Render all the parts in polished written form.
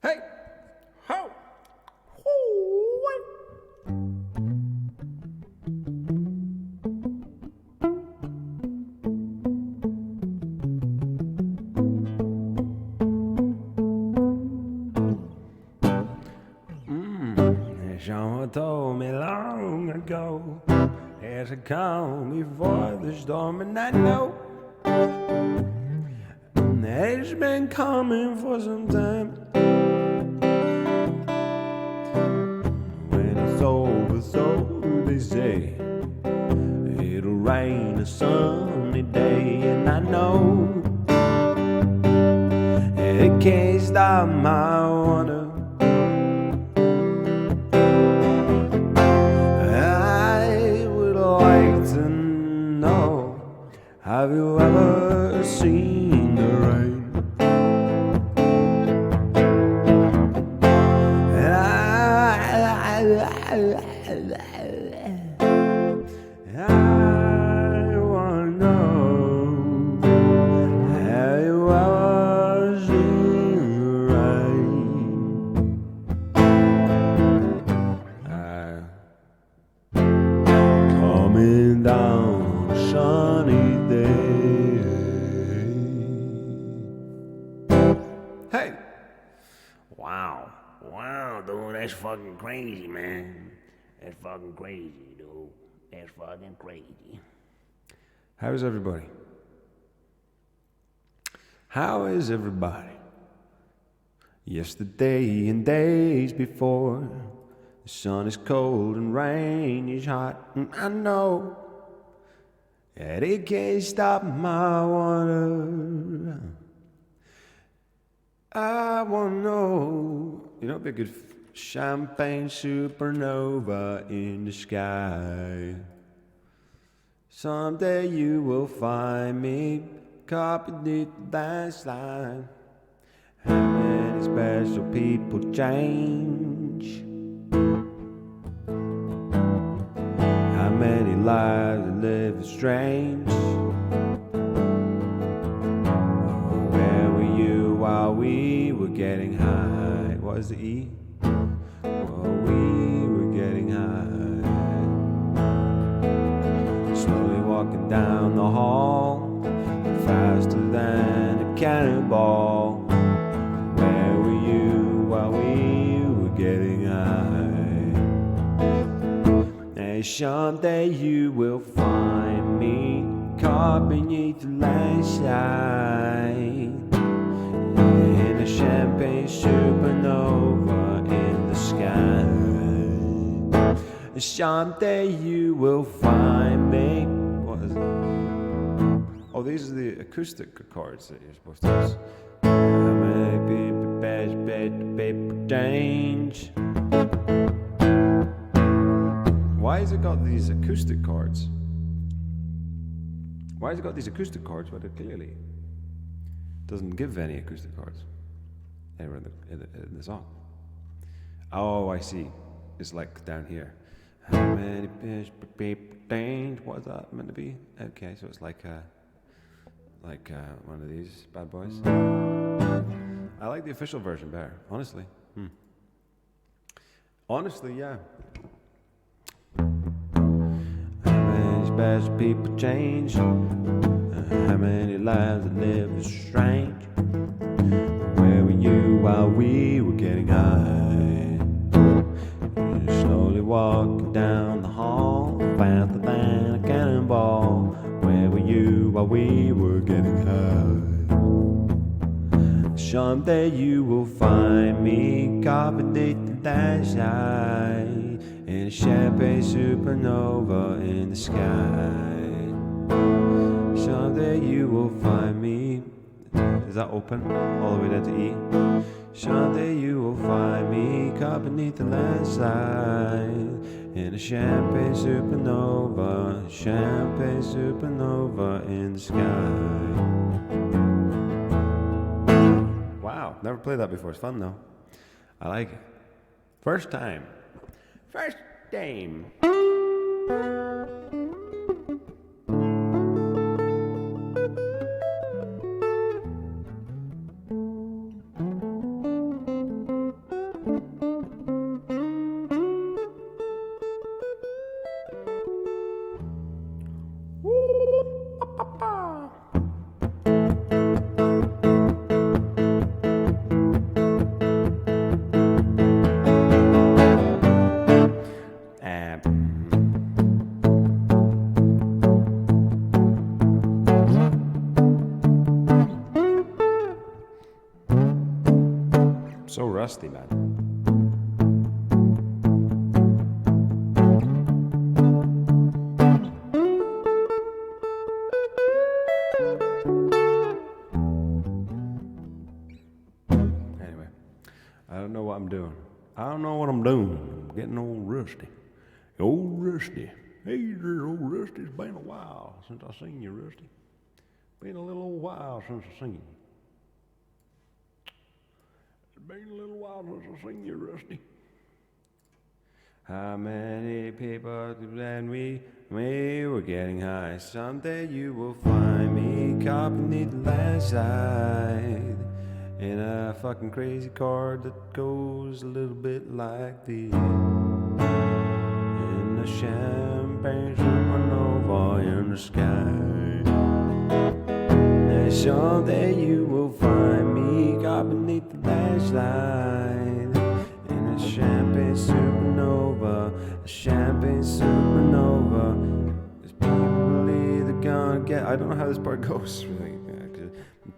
Hey! Ho! Hoo! Someone told me long ago there's a calm before the storm, and I know it's been coming for some time. When it's over, so they say it'll rain a sunny day, and I know it can't stop my wonder. I would like to know, have you ever seen the rain? I wanna know, have you ever seen the rain? Coming down a sunny day. Hey! Wow, dude, that's fucking crazy, man. That's fucking crazy, dude. That's fucking crazy. How is everybody? How is everybody? Yesterday and days before, the sun is cold and rain is hot, and I know that it can't stop my wonder. I wanna know, you know, it'd be a good champagne supernova in the sky. Someday you will find me caught beneath that line. How many special people change? How many lives are living strange? Where were you while we were getting high? What is the E? While we were getting high. Slowly walking down the hall, faster than a cannonball. Where were you while we were getting high? And someday you will find me caught beneath the landslide in a champagne supernova in the sky. Someday you will find me. What is it? Oh, these are the acoustic chords that you're supposed to use. How many people paper change? Why has it got these acoustic chords? Why has it got these acoustic chords, but it clearly doesn't give any acoustic chords anywhere in the song? Oh, I see. It's like down here. How many paper change? What's that meant to be? Okay, so it's like one of these bad boys. I like the official version better, honestly. Honestly, yeah. How many special people change? How many lives that live is strange? Where were you while we were getting high? You're slowly walking down the hall, faster than a cannonball. Where were you while we were getting high? Someday you will find me caught beneath the daylight in a champagne supernova in the sky. Someday you will find me. Is that open? All the way down to E. Someday you will find me caught beneath the landslide in a champagne supernova in the sky. Wow, never played that before. It's fun though. I like it. First time. First time. so rusty, man. Anyway, I don't know what I'm doing. I don't know what I'm doing. I'm getting old rusty. Old Rusty. Hey there, old Rusty. It's been a while since I seen you, Rusty. Been a little old while since I seen you. It's been a little while since I seen you, Rusty. How many people and we were getting high. Someday you will find me caught beneath the landslide in a fucking crazy car that goes a little bit like this. In a champagne supernova in the sky. And someday you will find me caught beneath the landslide in a champagne supernova, a champagne supernova. Cause people believe they're gonna get, I don't know how this part goes really.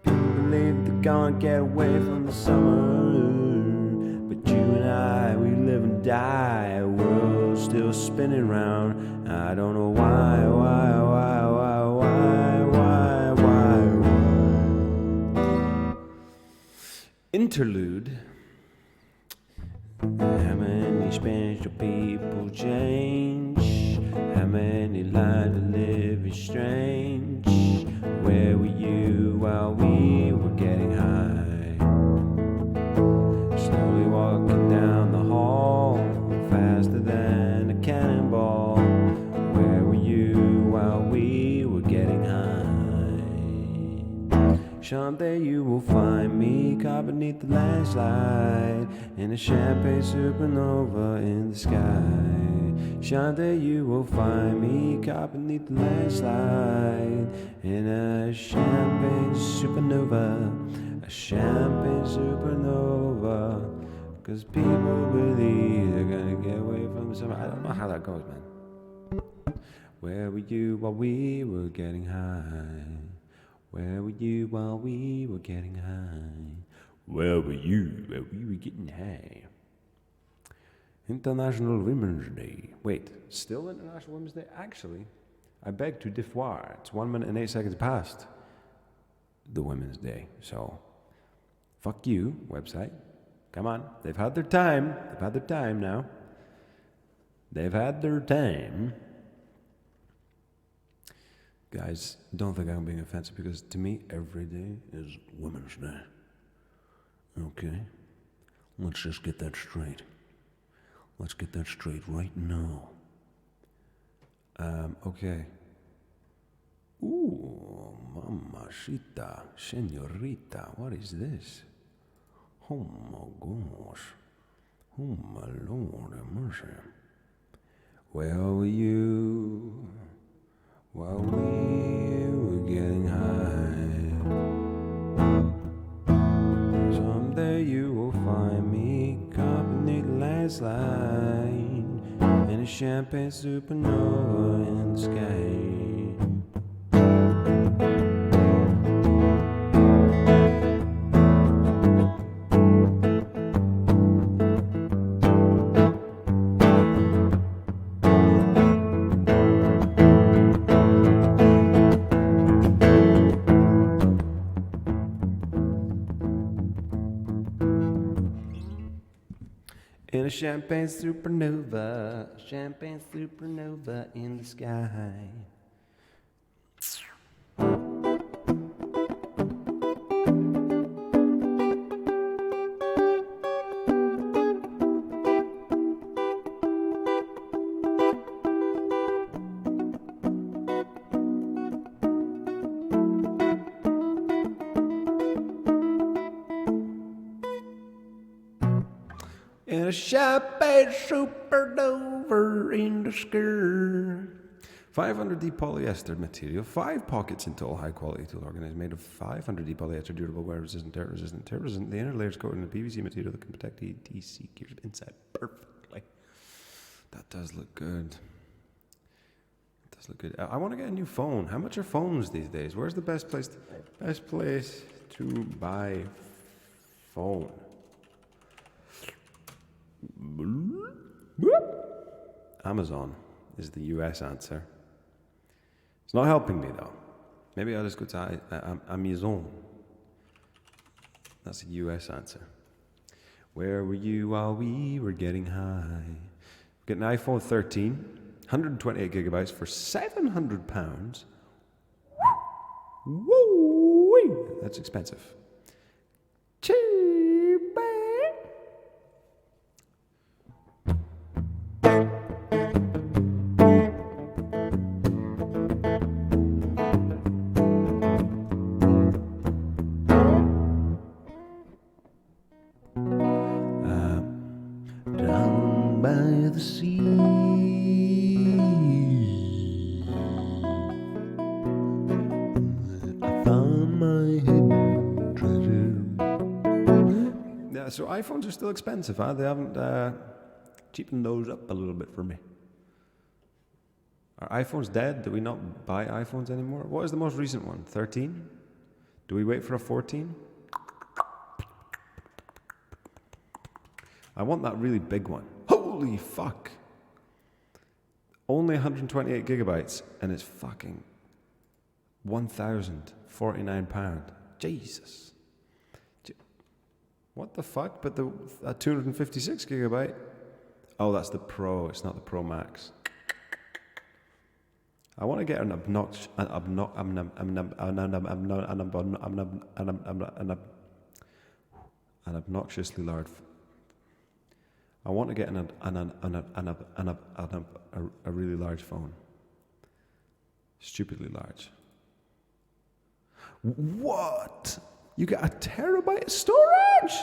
People believe they're gonna get away from the summer, but you and I, we live and die. The world's still spinning round. I don't know why. Interlude. How many special people change? How many lives are living strange? Where were you while we were getting high? Slowly walking down the hall, faster than a cannonball. Where were you while we were getting high? Someday you will find me caught beneath the landslide in a champagne supernova in the sky. Someday you will find me caught beneath the landslide in a champagne supernova, a champagne supernova. Cause people believe they're gonna get away from summer. I don't know how that goes, man. Where were you while we were getting high? Where were you while we were getting high? Where were you while we were getting high? International Women's Day. Wait, still International Women's Day? Actually, I beg to differ. It's 1 minute and 8 seconds past the Women's Day. So, fuck you, website. Come on. They've had their time. They've had their time now. They've had their time. Guys, don't think I'm being offensive because to me, every day is Women's Day. Okay? Let's just get that straight. Let's get that straight right now. Okay. Ooh, mamacita, señorita, what is this? Oh my gosh. Oh my Lord have mercy. Where were you while we were getting high? Someday you will find me caught beneath the landslide in a champagne supernova in the sky. In a champagne supernova in the sky. In a champagne supernova in the sky. 500D polyester material, 5 pockets in total, high quality tool organized, made of 500D polyester, durable, wear resistant, tear resistant, tear resistant. The inner layer is coated in a PVC material that can protect the DC gears inside perfectly. That does look good. It does look good. I want to get a new phone. How much are phones these days? Where's the best place to buy phone? Amazon is the US answer. It's not helping me though. Maybe I'll just go to Amazon. That's a US answer. Where were you while we were getting high? Get an iPhone 13, 128 gigabytes for £700. Woo! That's expensive. Cheap. Down by the sea, I found my hidden treasure. Yeah, so iPhones are still expensive, huh? They haven't cheapened those up a little bit for me. Are iPhones dead? Do we not buy iPhones anymore? What is the most recent one? 13? Do we wait for a 14? I want that really big one. Holy fuck. Only 128 gigabytes and it's fucking £1,049. Jesus. What the fuck? But the 256 gigabyte? Oh, that's the Pro. It's not the Pro Max. I want to get an obnoxiously large. I want to get a really large phone. Stupidly large. What? You get a terabyte of storage?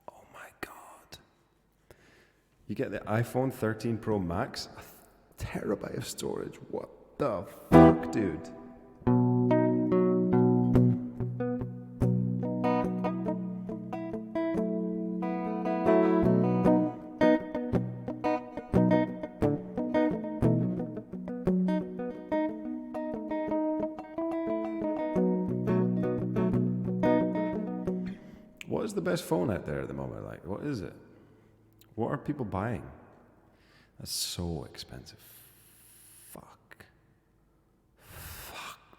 Oh my God. You get the iPhone 13 Pro Max, a terabyte of storage. What the fuck, dude? What is the best phone out there at the moment? Like, what is it? What are people buying? That's so expensive. Fuck,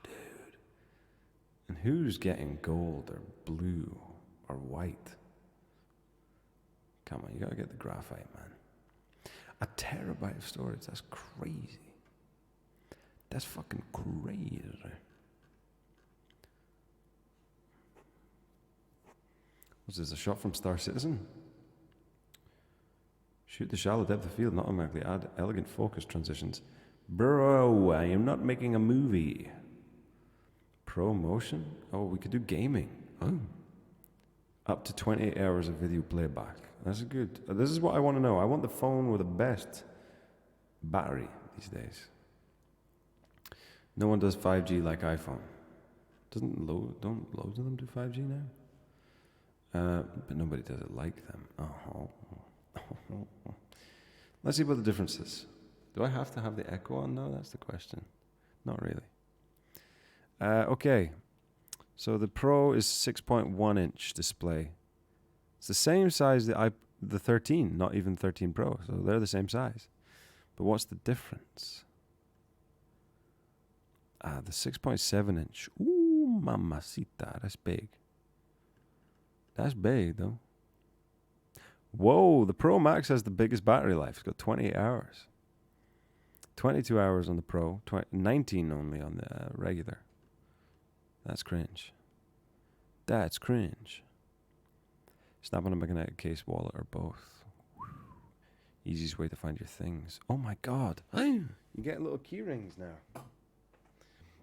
dude. And who's getting gold or blue or white? Come on, you gotta get the graphite, man. A terabyte of storage, that's crazy. That's fucking crazy. Was this a shot from Star Citizen? Shoot the shallow depth of field, not automatically add elegant focus transitions. Bro, I am not making a movie. Pro motion? Oh, we could do gaming. Oh. Up to 28 hours of video playback. That's good. This is what I want to know. I want the phone with the best battery these days. No one does 5G like iPhone. Don't loads of them do 5G now? But nobody does it like them. Let's see what the difference is. Do I have to have the echo on now? That's the question. Not really. Okay. So the Pro is 6.1 inch display. It's the same size as the 13, not even 13 Pro. So they're the same size. But what's the difference? The 6.7 inch. Ooh, mamacita. That's big. That's big, though. Whoa, the Pro Max has the biggest battery life. It's got 28 hours. 22 hours on the Pro, 19 only on the regular. That's cringe. That's cringe. Snap on a magnetic case, wallet, or both. Easiest way to find your things. Oh my God. You get little key rings now.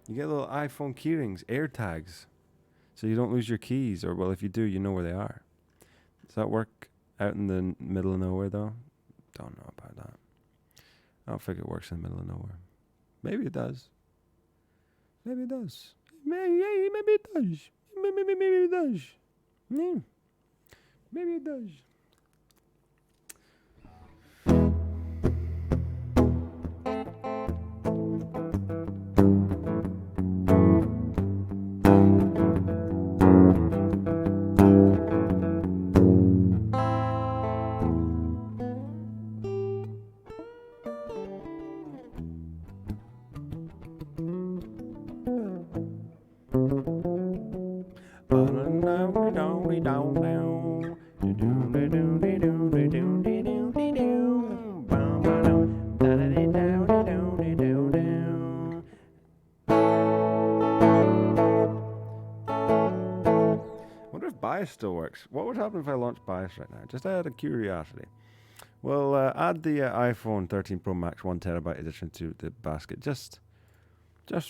You get little iPhone key rings, AirTags. So you don't lose your keys, or well, if you do, you know where they are. Does that work out in the middle of nowhere, though? Don't know about that. I don't think it works in the middle of nowhere. Maybe it does. Maybe it does. Maybe it does. Maybe it does. Yeah. Maybe it does. Wonder if bias still works. What would happen if I launched bias right now? Just out of curiosity. Well, add the iPhone 13 Pro Max 1TB edition to the basket, just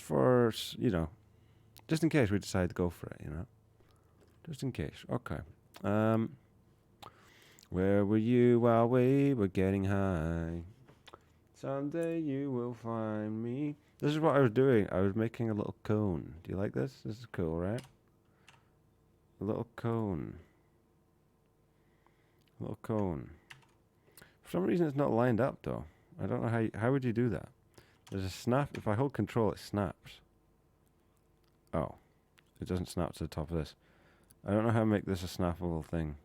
for just in case we decide to go for it, just in case. Okay. Where were you while we were getting high? Someday you will find me. This is what I was doing. I was making a little cone. Do you like this? This is cool, right? A little cone. A little cone. For some reason, it's not lined up, though. I don't know how would you do that? There's a snap. If I hold control, it snaps. Oh. It doesn't snap to the top of this. I don't know how to make this a snappable thing.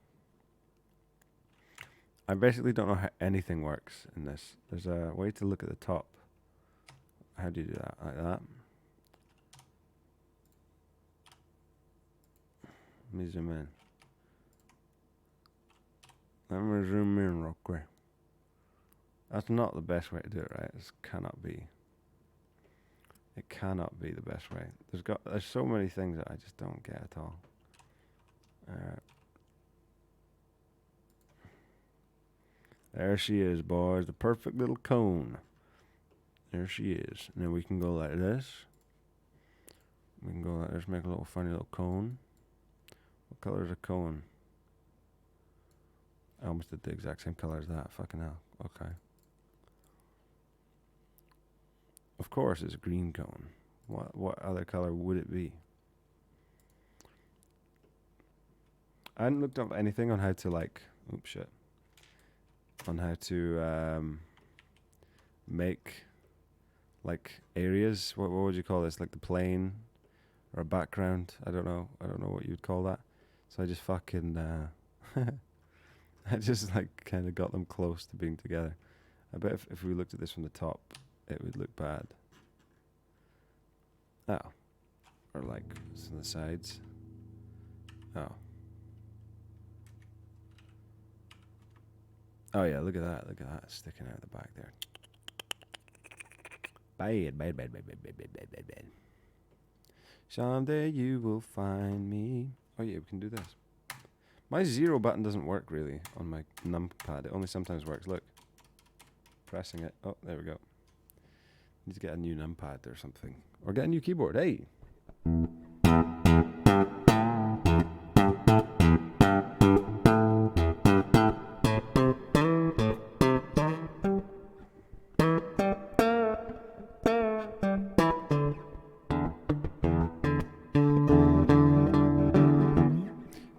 I basically don't know how anything works in this. There's a way to look at the top. How do you do that? Like that. Let me zoom in. Let me zoom in real quick. That's not the best way to do it, right? This cannot be. It cannot be the best way. There's so many things that I just don't get at all. There she is, boys. The perfect little cone. There she is. And then we can go like this. We can go like this, make a little funny little cone. What color is a cone? I almost did the exact same color as that. Fucking hell. Okay. Of course it's a green cone. What other color would it be? I hadn't looked up anything on how to on how to make areas. What would you call this? Like the plane or a background? I don't know what you'd call that. So I just fucking I just kind of got them close to being together. I bet if we looked at this from the top, it would look bad. Oh. Or on the sides. Oh. Oh yeah, look at that sticking out the back there. Bad. Someday you will find me. Oh yeah, we can do this. My 0 button doesn't work really on my numpad. It only sometimes works. Look. Pressing it. Oh, there we go. Need to get a new numpad or something. Or get a new keyboard. Hey!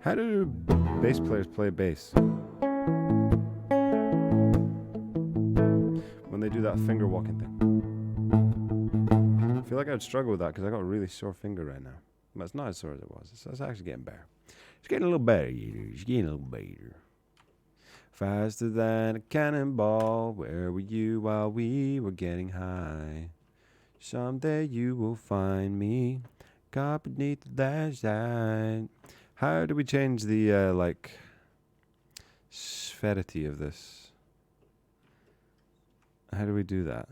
How do bass players play bass? When they do that finger walking thing. I feel like I'd struggle with that because I got a really sore finger right now. But it's not as sore as it was. It's actually getting better. It's getting a little better, It's getting a little better. Faster than a cannonball. Where were you while we were getting high? Someday you will find me caught beneath the dashlight. How do we change the spherity of this? How do we do that?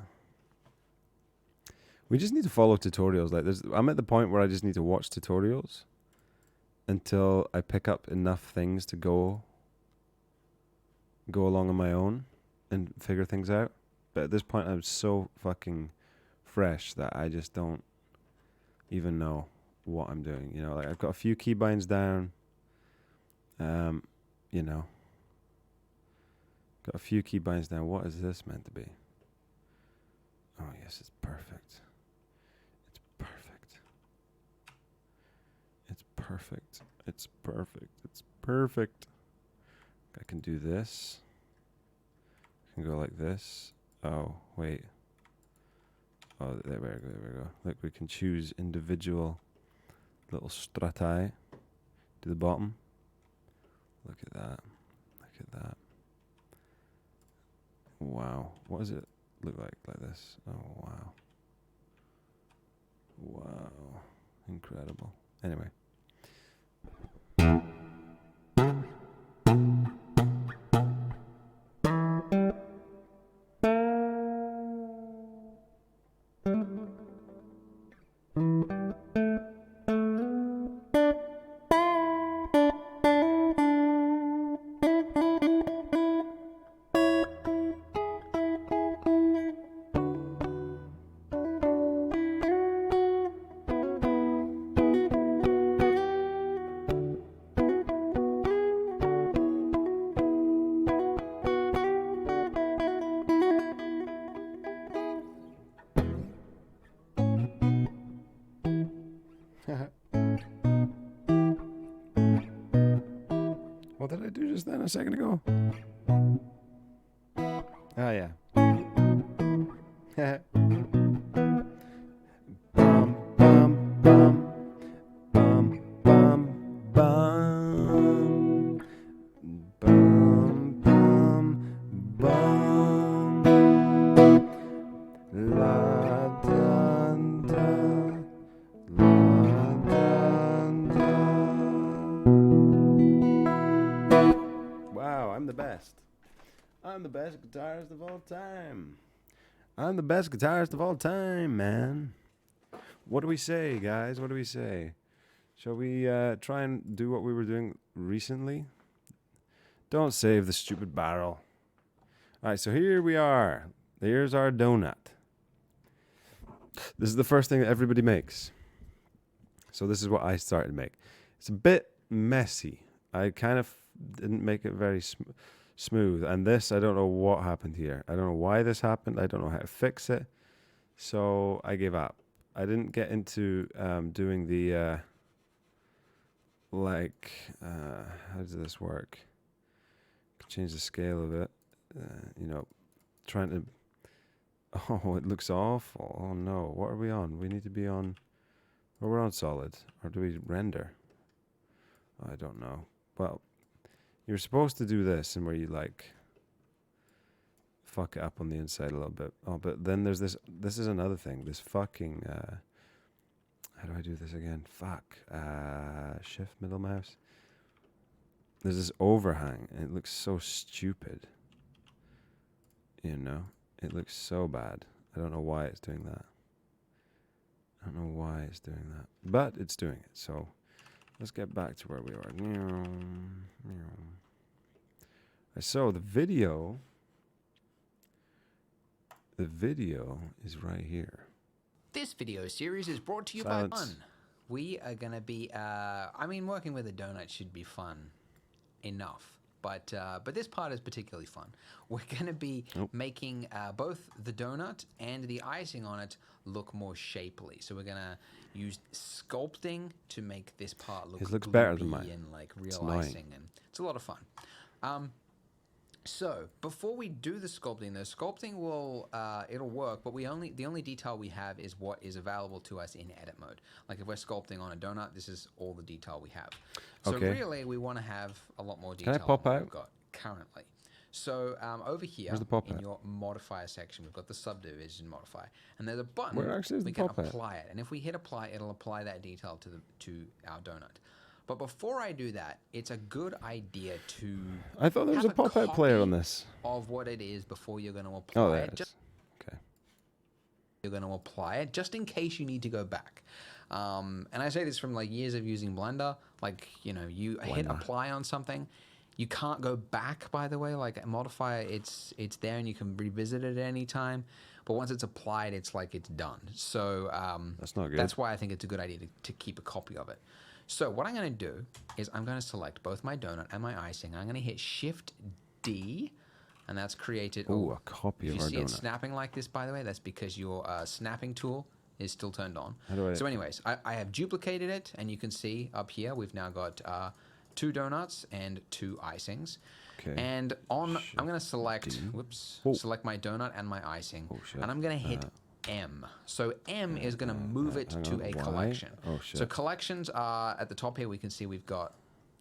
We just need to follow tutorials. I'm at the point where I just need to watch tutorials until I pick up enough things to go along on my own and figure things out. But at this point, I'm so fucking fresh that I just don't even know what I'm doing. I've got a few keybinds down. Got a few keybinds down. What is this meant to be? Oh yes, it's perfect. It's perfect. It's perfect. It's perfect. It's perfect. I can do this. I can go like this. Oh, wait. Oh, there we go. Look, we can choose individual little strati to the bottom. Look at that. Look at that. Wow. What does it look like this? Oh, wow. Wow. Incredible. Anyway. What did I do just then a second ago? Oh, yeah. Bum, bum, bum. Bum, bum, bum. Bum, bum, bum. La, dun, dun. La, dun, dun. Wow, I'm the best. I'm the best guitarist of all time. I'm the best guitarist of all time, man. What do we say, guys? What do we say? Shall we try and do what we were doing recently? Don't save the stupid barrel. All right, so here we are. Here's our donut. This is the first thing that everybody makes. So this is what I started to make. It's a bit messy. I kind of didn't make it very smooth. And this, I don't know what happened here. I don't know why this happened. I don't know how to fix it. So I gave up. I didn't get into doing the, how does this work? Change the scale of it. Trying to, oh, it looks awful. Oh no, what are we on? We need to be on, well, we're on solid. Or do we render? I don't know. Well, you're supposed to do this and where you like fuck it up on the inside a little bit. Oh, but then there's this is another thing. This fucking, how do I do this again? Fuck. Shift middle mouse. There's this overhang and it looks so stupid. You know? It looks so bad. I don't know why it's doing that. I don't know why it's doing that. But it's doing it. So let's get back to where we were. So the video is right here. This video series is brought to you by Fun. We are going to be, working with a donut should be fun enough. But this part is particularly fun. We're going to be making both the donut and the icing on it look more shapely. So we're going to use sculpting to make this part look looks better than mine. And like real icing, and it's a lot of fun. So before we do the sculpting will it'll work, but the only detail we have is what is available to us in edit mode. Like if we're sculpting on a donut, this is all the detail we have. So really, we want to have a lot more detail than what we've got currently. So over here in your modifier section, we've got the subdivision modifier, and there's a button we can apply it. And if we hit apply, it'll apply that detail to our donut. But before I do that, it's a good idea to. I thought there was a pop-out player on this. Of what it is before you're going to apply it. Okay. You're going to apply it just in case you need to go back. And I say this from like years of using Blender. Like, you hit apply on something. You can't go back, by the way. Like a modifier, it's there and you can revisit it at any time. But once it's applied, it's like it's done. So that's not good. That's why I think it's a good idea to keep a copy of it. So what I'm going to do is I'm going to select both my donut and my icing. I'm going to hit Shift D, and that's created. Oh, a copy of our donut. You see it snapping like this, by the way? That's because your snapping tool is still turned on. So anyways, I have duplicated it, and you can see up here we've now got 2 donuts and 2 icings. Okay. And I'm going to select, select my donut and my icing, and I'm going to hit M. So M is going to move it to a collection. Oh, shit. So collections are at the top here. We can see we've got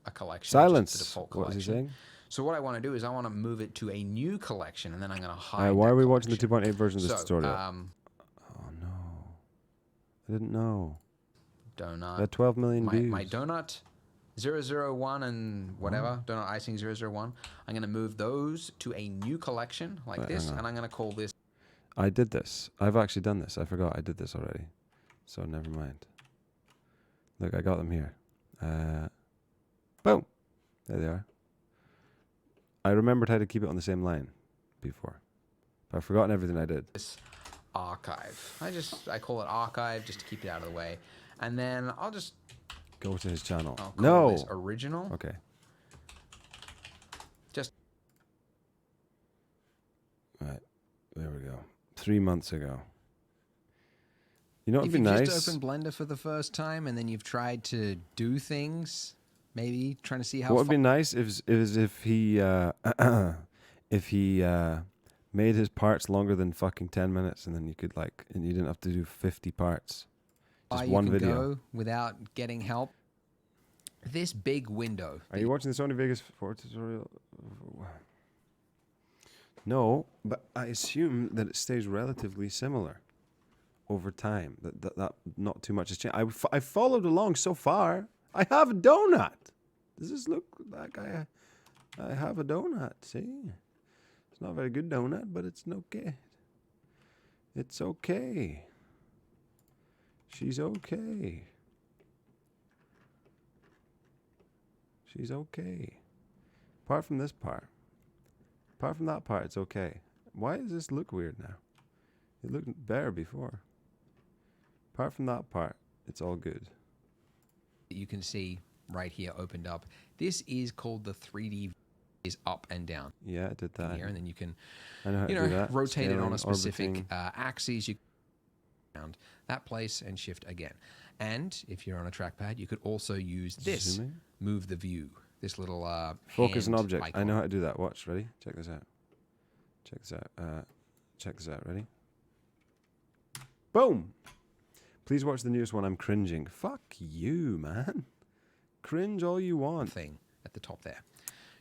a collection. Silence. The default collection. What is he saying? So what I want to do is I want to move it to a new collection, and then I'm going to hide. Why are we watching the collection. 2.8 version of this tutorial? Oh no, I didn't know. Donut. That 12 million views. My donut 001 and whatever, donut icing 001. I'm going to move those to a new collection like this, and I'm going to call this. I did this. I've actually done this. I forgot I did this already. So never mind. Look, I got them here. Boom. There they are. I remembered how to keep it on the same line before. But I've forgotten everything I did. This archive. I call it archive just to keep it out of the way. And then I'll just go to his channel. I'll call this original. Okay. Just right. There we go. 3 months ago. You know what would be nice? nice? If you've just opened Blender for the first time and then you've tried to do things maybe trying to see how What would far. be nice is if he if he made his parts longer than fucking 10 minutes, and then you could like, and you didn't have to do 50 parts. Just You one can video. go without getting help. This big window. Are you watching the Sony Vegas 4 tutorial? No, but I assume that it stays relatively similar over time. That not too much has changed. I followed along so far. I have a donut. Does this look like I have a donut? See, it's not a very good donut, but it's okay. It's okay. She's okay. She's okay. Apart from this part. Apart from that part, it's okay. Why does this look weird now? It looked better before. Apart from that part, it's all good. You can see right here opened up. This is called the 3D is up and down. Yeah, I did that. Here, and then you can, I know how to do that. rotate it on Scaling, a specific orbiting. axis. You around that place and shift again. And if you're on a trackpad, you could also use this. Zooming. Move the view. This little Focus an hand object. I icon. know how to do that. Watch. Ready? Check this out. Check this out. Check this out. Ready? Boom! Please watch the newest one. I'm cringing. Fuck you, man. Cringe all you want. Thing at the top there.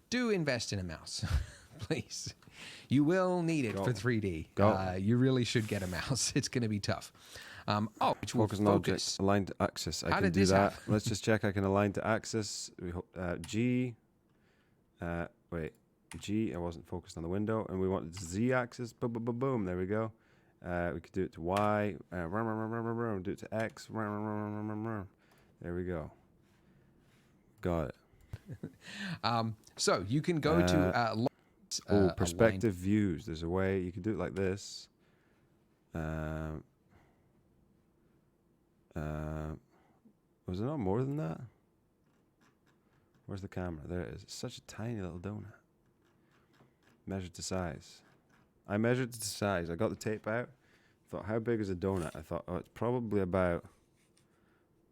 Do invest in a mouse, please. You will need it for 3D. Go. You really should get a mouse. It's going to be tough. Which will Focus on object. Align to axis. I How can did do this that. happen? Let's just check I can align to axis. G. Wait. G. I wasn't focused on the window. And we wanted Z axis. Boom, boom, boom, boom. There we go. We could do it to Y. Do it to X. There we go. Got it. So you can go to perspective views. There's a way you can do it like this. Was it not more than that? Where's the camera? There it is. It's such a tiny little donut. Measured to size. I measured it to size. I got the tape out. Thought, how big is a donut? I thought, oh, it's probably about,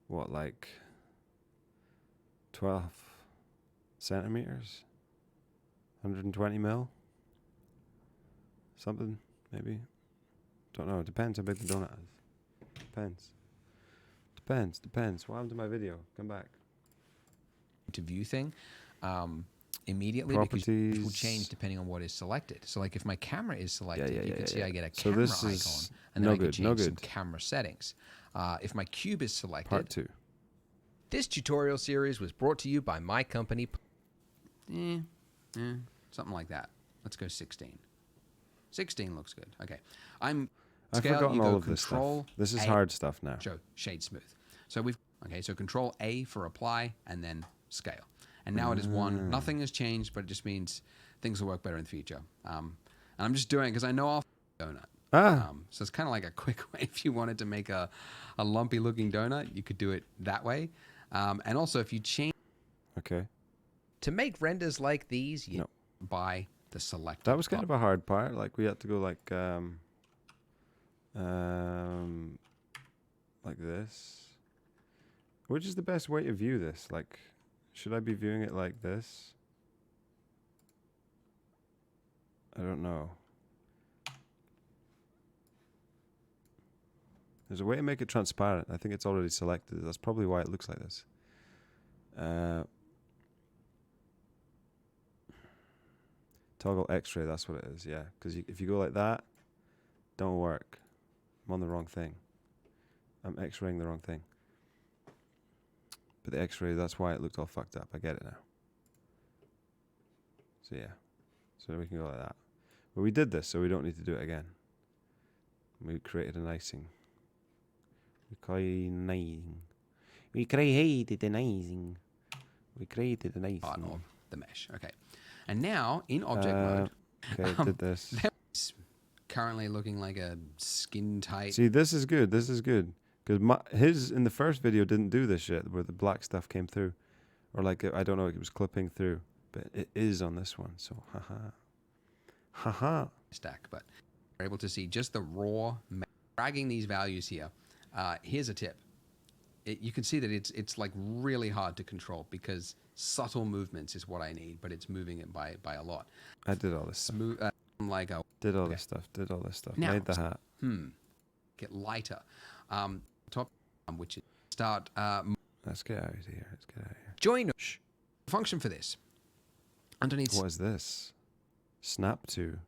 what, like 12 centimeters? 120 mil? Something, maybe. Don't know. It depends how big the donut is. Depends. What happened to my video? Come back. to view thing immediately because it will change depending on what is selected. So like if my camera is selected, you can see I get a camera icon, and then I can change some camera settings. If my cube is selected. Part 2. This tutorial series was brought to you by my company. Something like that. Let's go 16. 16 looks good. Okay. I've forgotten all of this stuff. This is hard stuff now. Show shade smooth. So so Control A for apply and then scale. And now it is 1. Nothing has changed, but it just means things will work better in the future. And I'm just doing it because I know I'll donut. So it's kind of like a quick way. If you wanted to make a lumpy looking donut, you could do it that way. And also if you change to make renders like these, you buy the select. That was kind of a hard part. Like we had to go like this. Which is the best way to view this? Like, should I be viewing it like this? I don't know. There's a way to make it transparent. I think it's already selected. That's probably why it looks like this. Toggle X-ray, that's what it is, yeah. Because if you go like that, don't work. I'm on the wrong thing. I'm X-raying the wrong thing. But the X-ray, that's why it looked all fucked up. I get it now. So yeah. So we can go like that. But we did this, so we don't need to do it again. We created an icing. We created an icing. We created an icing. Part of the mesh. Okay. And now in object mode. Okay, did this. It's currently looking like a skin tight. See, this is good. This is good. Because his in the first video didn't do this shit where the black stuff came through. Or like, I don't know, it was clipping through. But it is on this one. So, haha. Haha. Stack. But we're able to see just the raw, dragging these values here. Here's a tip. You can see that it's like really hard to control because subtle movements is what I need, but it's moving it by a lot. I did all this stuff. Smooth, like a Did all this stuff. Did all this stuff. Now, Made the hat. get lighter. Top, which is start. Let's get out of here. Let's get out of here. Join. Function for this. Underneath. What is this? Snap to.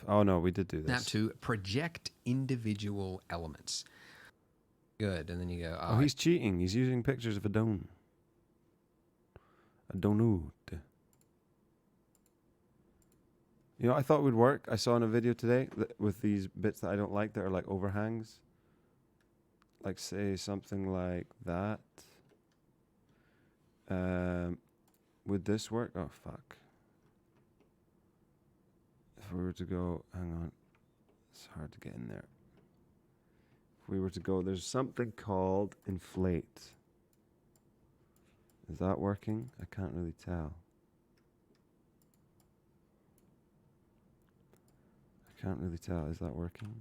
Oh no, we did do this. Snap to project individual elements. Good, and then you go. Oh, he's cheating. He's using pictures of a donut. A donut. You know, I thought it would work. I saw in a video today that with these bits that I don't like that are like overhangs. Like say something like that. Would this work? Oh fuck. If we were to go, hang on. It's hard to get in there. If we were to go, there's something called inflate. Is that working? I can't really tell. I can't really tell. Is that working?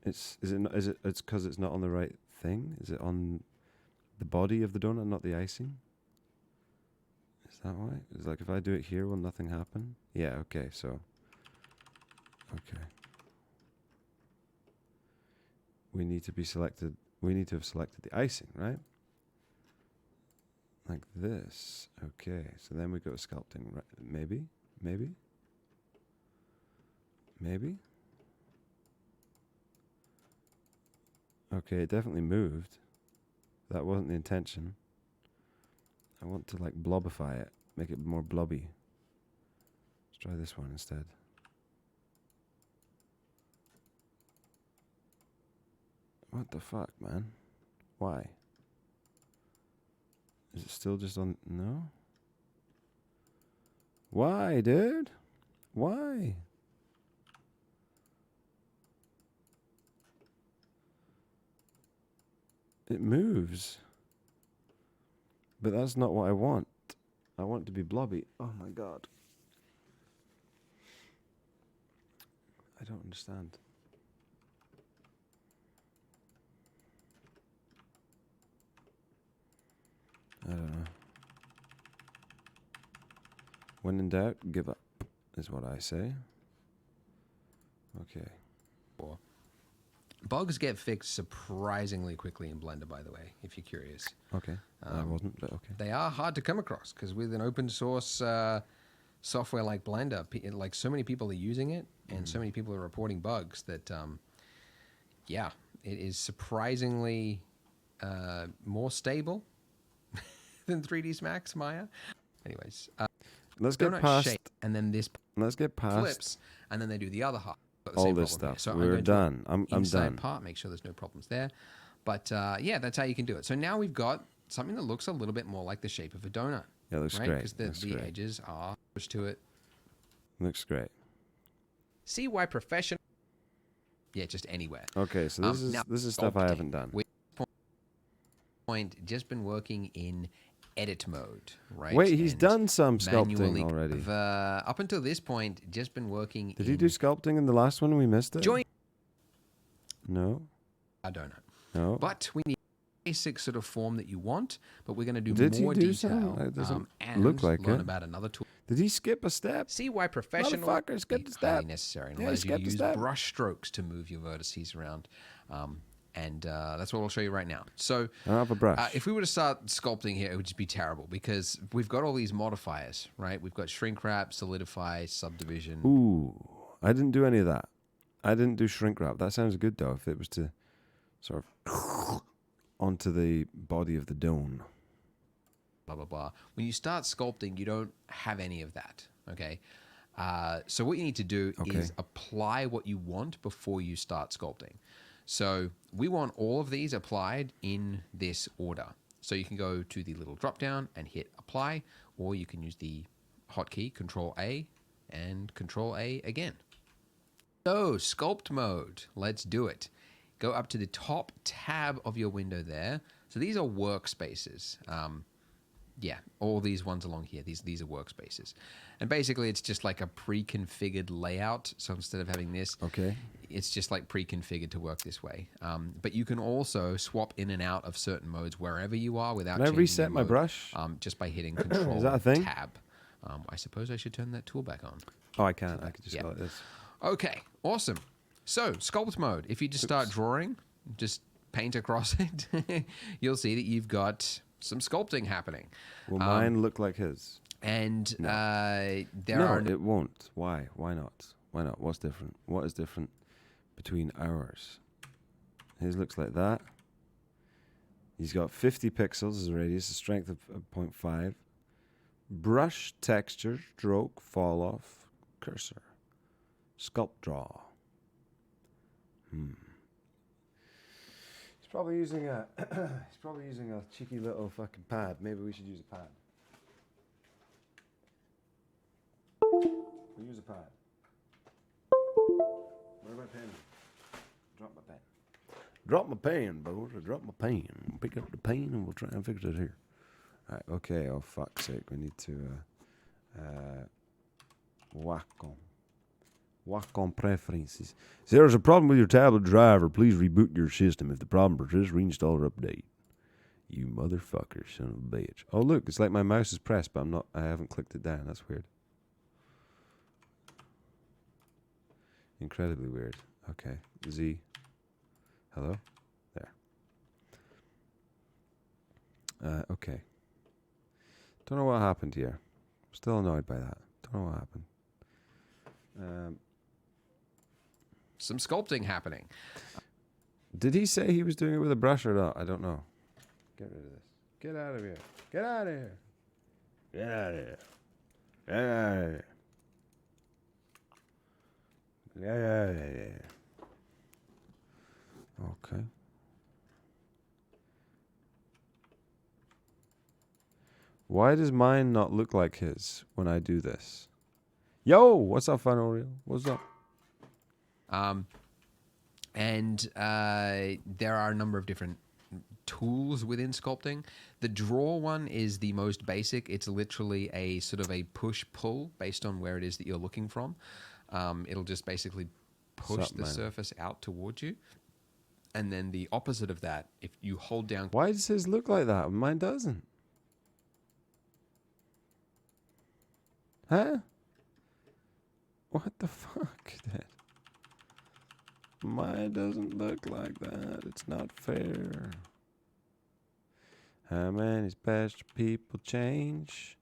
It's because it's not on the right thing? Is it on the body of the donut, not the icing? Is that why? It's like if I do it here, will nothing happen? Yeah, okay, so. Okay. We need to be selected. We need to have selected the icing, right? Like this. Okay, so then we go to sculpting, right? Maybe? Maybe? Maybe? Okay, it definitely moved. That wasn't the intention. I want to like blobify it, make it more blobby. Let's try this one instead. What the fuck, man? Why? Is it still just on? No? Why, dude? Why? It moves. But that's not what I want. I want it to be blobby. Oh my god. I don't understand. I don't know. When in doubt, give up, is what I say. Okay. Bugs get fixed surprisingly quickly in Blender, by the way, if you're curious. Okay. I wasn't, but okay. They are hard to come across because with an open source software like Blender, like so many people are using it and so many people are reporting bugs that, yeah, it is surprisingly more stable than 3ds Max Maya. Anyways, let's get past. Shape, and then this Let's get past flips, and then they do the other half. all this stuff. So we're done. I'm done. Part, make sure there's no problems there. But yeah, that's how you can do it. So now we've got something that looks a little bit more like the shape of a donut. Yeah, looks right? great. Because the edges are pushed to it. Looks great. See why professional? Yeah, just anywhere. Okay, so this is stuff I haven't done. Point just been working in edit mode, right? Wait, he's done some sculpting already. Up until this point, just been working. Did he do sculpting in the last one and we missed it? Join. No. I don't know. No. But we need a basic sort of form that you want, but we're going to do Did more he do detail. Some? It doesn't and look like learn it. about another tool. Did he skip a step? See why professional Motherfucker, skip the step. highly necessary and Yeah, allows you to skip the use step. brush strokes to move your vertices around. And that's what I'll show you right now. So I don't have a brush. if we were to start sculpting here, it would just be terrible because we've got all these modifiers, right? We've got shrink wrap, solidify, subdivision. Ooh, I didn't do any of that. I didn't do shrink wrap. That sounds good though, if it was to sort of onto the body of the dome. Blah, blah, blah. When you start sculpting, you don't have any of that, okay? So what you need to do is apply what you want before you start sculpting. So we want all of these applied in this order. So you can go to the little drop down and hit apply, or you can use the hotkey Control A and Control A again. So sculpt mode, let's do it. Go up to the top tab of your window there. So these are workspaces. Yeah, all these ones along here, these are workspaces. And basically it's just like a pre-configured layout. So instead of having this, Okay. it's just like pre-configured to work this way. But you can also swap in and out of certain modes wherever you are without Can I changing reset your my mode, brush? just by hitting Control Is that a thing? Tab. I suppose I should turn that tool back on. Oh, I can't. I could just Yeah. go like this. Okay, awesome. So sculpt mode. If you just start drawing, just paint across it, you'll see that you've got some sculpting happening. Will mine look like his? And there No, are it won't. Why? Why not? Why not? What's different? What is different between ours? His looks like that. He's got 50 pixels as a radius, a strength of 0.5. Brush, texture, stroke, fall off, cursor. Sculpt draw. He's probably using a cheeky little fucking pad. Maybe we should use a pad. We'll use a pad. Where my pen? Drop my pen. Drop my pen, boys. I dropped my pen. Pick up the pen and we'll try and fix it here. Alright, okay. Oh, fuck's sake. We need to Whack on preferences. If there's a problem with your tablet driver, please reboot your system. If the problem persists, reinstall or update. You motherfucker, son of a bitch. Oh, look. It's like my mouse is pressed, but I haven't clicked it down. That's weird. Incredibly weird. Okay. Z. Hello? There. Okay. Don't know what happened here. Still annoyed by that. Don't know what happened. some sculpting happening. Did he say he was doing it with a brush or not? I don't know. Get rid of this. Get out of here. Get out of here. Get out of here. Get out of here. Get out of here. Okay. Why does mine not look like his when I do this? Yo, what's up, Fun Oreo? What's up? There are a number of different tools within sculpting. The draw one is the most basic. It's literally a sort of a push-pull based on where it is that you're looking from. It'll just basically push the surface out towards you. And then the opposite of that, if you hold down... Why does his look like that? Mine doesn't. Huh? What the fuck, Dad? Mine doesn't look like that. It's not fair. How many special people change?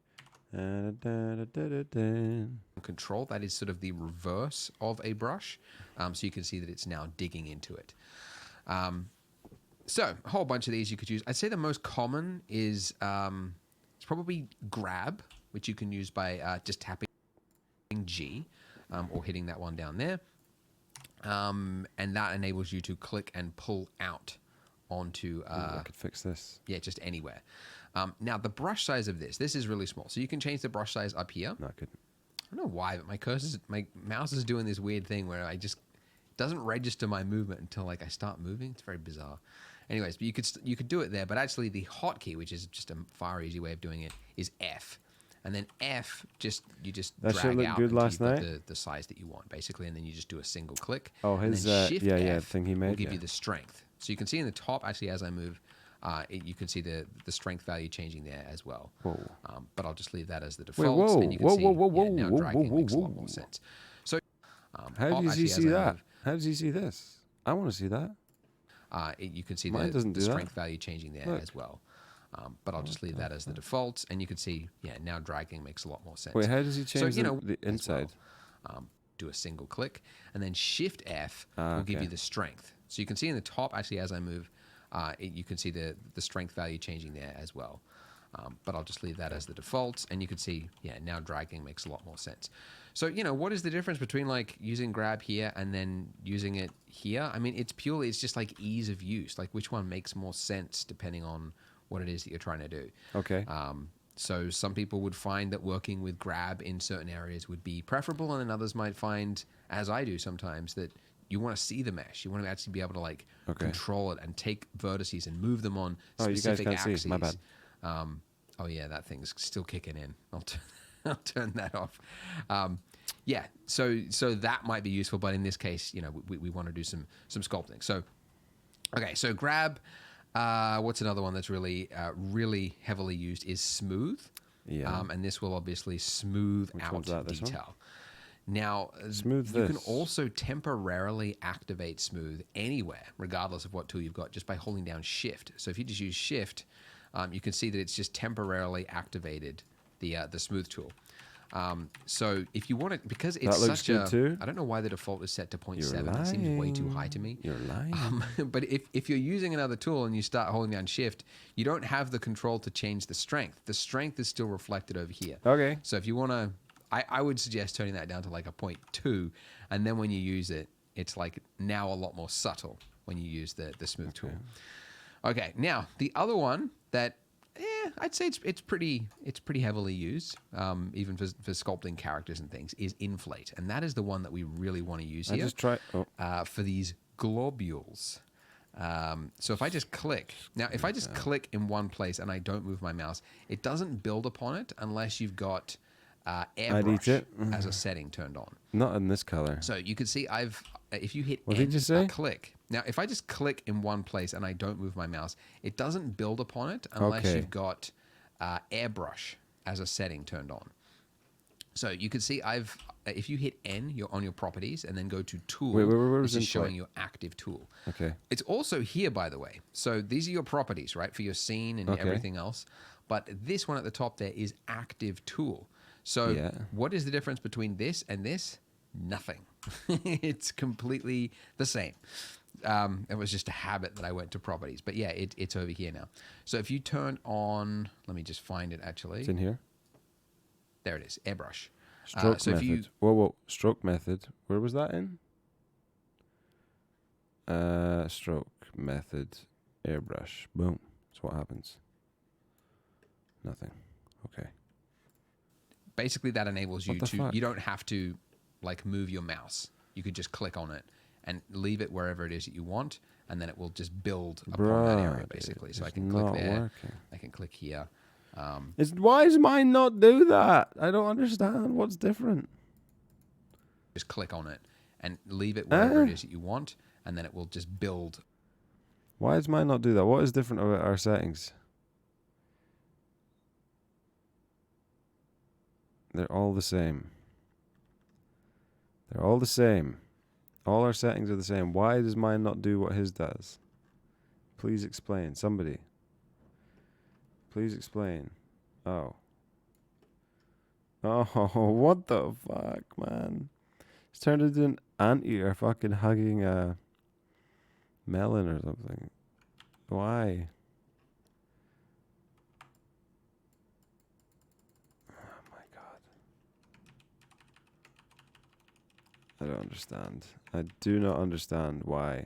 Control, that is sort of the reverse of a brush. So you can see that it's now digging into it. So a whole bunch of these you could use. I'd say the most common is it's probably grab, which you can use by just tapping G or hitting that one down there. And that enables you to click and pull out onto... I could fix this. Yeah, just anywhere. Now, the brush size of this is really small. So you can change the brush size up here. No, I couldn't. I don't know why, but my mouse is doing this weird thing where it doesn't register my movement until like I start moving. It's very bizarre. Anyways, but you could do it there, but actually the hotkey, which is just a far easy way of doing it, is F. And then F, you just that drag looked out good last until you've night? got the size that you want, basically, and then you just do a single click. Oh, and his then Shift F thing he made will give you the strength. So you can see in the top, actually, as I move, you can see the strength value changing there as well. Whoa. But I'll just leave that as the Wait, default. whoa, and you can whoa, see, whoa, whoa, yeah, now whoa, dragging whoa, makes a whoa, lot whoa. more sense. So How pop, does he actually, see as I that? move, How does he see this? I want to see that. you can see Mine doesn't the do that. strength value changing there Look. as well. But I'll just leave that as the default, and you can see, yeah, now dragging makes a lot more sense. Wait, how does he change so, the as inside? well, do a single click, and then Shift F will give okay. you the strength. So you can see in the top, actually, as I move, you can see the strength value changing there as well. But I'll just leave that as the default, and you can see, yeah, now dragging makes a lot more sense. So, what is the difference between like using grab here and then using it here? I mean, it's just like ease of use, like which one makes more sense depending on what it is that you're trying to do. Okay. So some people would find that working with grab in certain areas would be preferable, and then others might find, as I do sometimes, that you want to see the mesh. You want to actually be able to like control it and take vertices and move them on specific you guys can't axes. see. My bad. Oh yeah, that thing's still kicking in. I'll turn that off. Yeah, so that might be useful, but in this case, you know, we want to do some sculpting. So, okay, so grab. What's another one that's really heavily used is smooth. Yeah. And this will obviously smooth Which out one's that, this one? detail. Now, Smooth you can this. also temporarily activate smooth anywhere, regardless of what tool you've got, just by holding down Shift. So if you just use Shift, you can see that it's just temporarily activated the smooth tool. So if you want it, because it's That looks such good a, too. I don't know why the default is set to 0.7. You're It seems way too high to me. You're lying. But if you're using another tool and you start holding down Shift, you don't have the control to change the strength. The strength is still reflected over here. Okay. So if you want to, I would suggest turning that down to like a 0.2, and then when you use it, it's like now a lot more subtle when you use the smooth tool. Okay, now the other one that I'd say it's pretty heavily used, even for sculpting characters and things, is inflate, and that is the one that we really want to use here. I just try For these globules. So if I just click now, if I just click in one place and I don't move my mouse, it doesn't build upon it unless you've got airbrush as a setting turned on. Not in this color. So you can see if you hit What did you say? click. Now, if I just click in one place and I don't move my mouse, it doesn't build upon it unless you've got airbrush as a setting turned on. So you can see if you hit N, you're on your properties and then go to tool, where it's was just showing your active tool. Okay. It's also here, by the way. So these are your properties, right, for your scene and everything else. But this one at the top there is active tool. So what is the difference between this and this? Nothing. It's completely the same. It was just a habit that I went to properties. But yeah, it's over here now. So if you turn on, let me just find it actually. It's in here. There it is, airbrush. Stroke so method. if you, Whoa, stroke method. Where was that in? Stroke method, airbrush. Boom. That's what happens. Nothing. Okay. basically that enables you to, fuck? you don't have to like move your mouse. You could just click on it and leave it wherever it is that you want, and then it will just build upon that area basically. So I can click there, working. I can click here. Why does mine not do that? I don't understand. What's different? Just click on it and leave it wherever it is that you want, and then it will just build. Why does mine not do that? What is different about our settings? They're all the same. They're all the same. All our settings are the same. Why does mine not do what his does? Please explain. Somebody. Please explain. Oh. Oh, what the fuck, man? It's turned into an anteater fucking hugging a melon or something. Why? Oh my god. I don't understand. I do not understand why.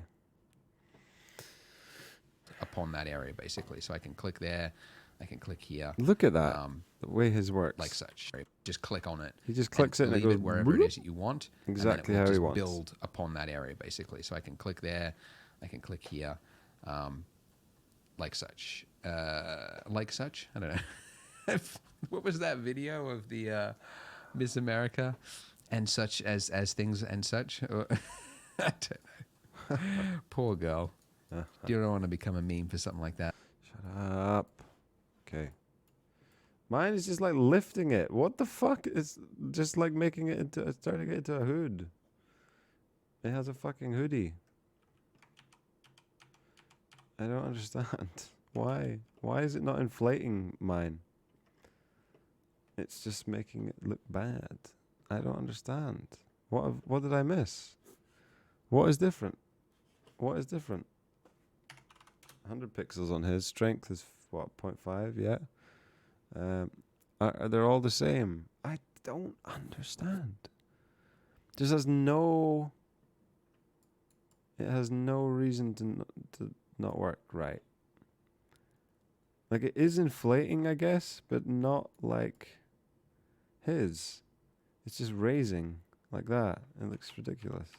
Upon that area basically. So I can click there, I can click here. Look at that. The way his works. Like such. Just click on it. He just clicks it and it leave goes it wherever it is that you want. Exactly and then it will how he just wants. build upon that area basically. So I can click there, I can click here, like such. Like such? I don't know. What was that video of the Miss America? And such as things and such? I don't know. Poor girl. You don't want to become a meme for something like that. Shut up. Okay. Mine is just like lifting it. What the fuck? It's just like making it into, it's turning it into a hood. It has a fucking hoodie. I don't understand. Why? Why is it not inflating mine? It's just making it look bad. I don't understand. What did I miss? What is different? What is different? 100 pixels on his. Strength is what, 0.5? Yeah. They're all the same. I don't understand. Just has no. It has no reason to not work right. Like it is inflating, I guess, but not like his. It's just raising like that. It looks ridiculous.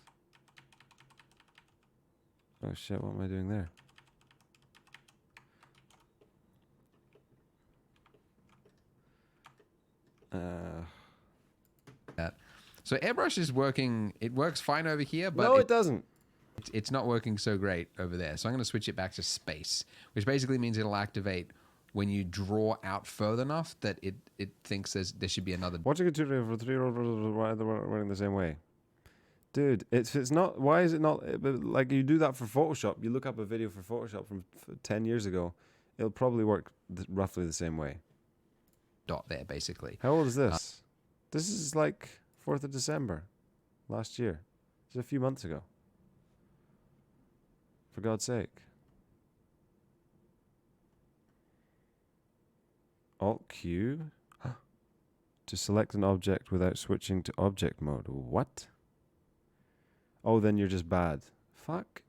Oh shit! What am I doing there? That. So airbrush is working. It works fine over here, but No, it doesn't. it's not working so great over there. So I'm going to switch it back to space, which basically means it'll activate when you draw out further enough that it thinks there should be another. Watching a tutorial for 3-year-old why they're running the same way. Dude, it's not. Why is it not? Like you do that for Photoshop. You look up a video for Photoshop from 10 years ago. It'll probably work roughly the same way. Dot there, basically. How old is this? This is like 4th of December last year. It's a few months ago. For God's sake. Alt Q to select an object without switching to object mode. What? Oh, then you're just bad. Fuck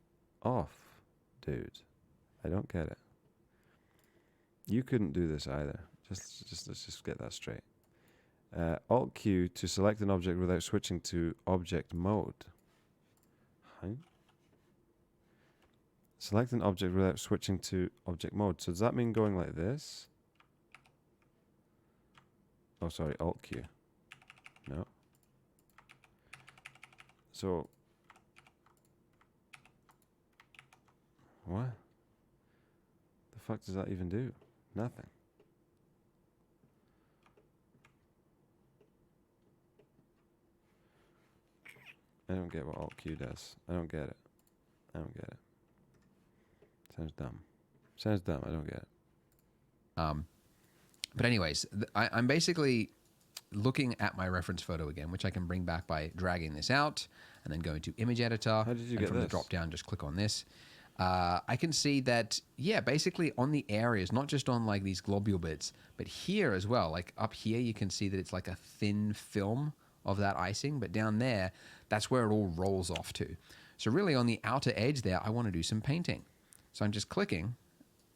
off, dude. I don't get it. You couldn't do this either. Let's just get that straight. Alt Q to select an object without switching to object mode. Huh? Select an object without switching to object mode. So does that mean going like this? Oh, sorry, Alt Q. No. So what? The fuck does that even do? Nothing. I don't get what Alt Q does. I don't get it. I don't get it. Sounds dumb. Sounds dumb. I don't get it. But anyways, I'm basically looking at my reference photo again, which I can bring back by dragging this out and then going to image editor. How did you and get from this? the drop down, just click on this. I can see that, yeah, basically on the areas, not just on like these globule bits, but here as well. Like up here, you can see that it's like a thin film of that icing, but down there, that's where it all rolls off to. So really on the outer edge there, I want to do some painting. So I'm just clicking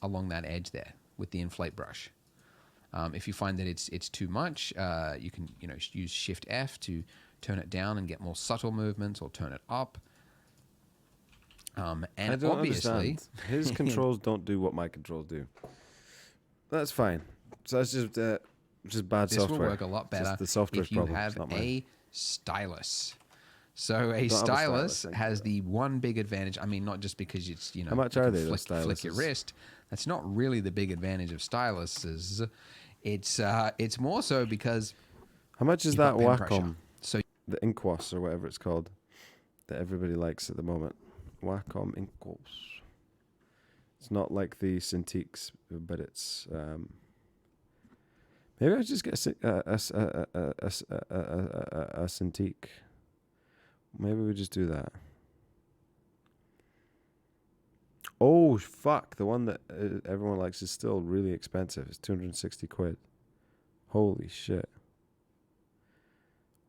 along that edge there with the inflate brush. If you find that it's too much, you can use Shift F to turn it down and get more subtle movements, or turn it up. And I don't obviously, understand. His controls don't do what my controls do. That's fine. So that's just bad this software. will work a lot Just better the software's if you problem. It's have not mine. a stylus. So a Don't have a stylus stylus, has the one big advantage. I mean, not just because it's How much you are can they, those flick your styluses? wrist. That's not really the big advantage of styluses. It's more so because How much is you've that got pen pressure. Wacom? So The Inquos or whatever it's called that everybody likes at the moment. Wacom Inquos. It's not like the Cintiqs, but it's maybe I just get a Cintiq. Maybe we just do that. Oh fuck! The one that everyone likes is still really expensive. It's 260 quid. Holy shit!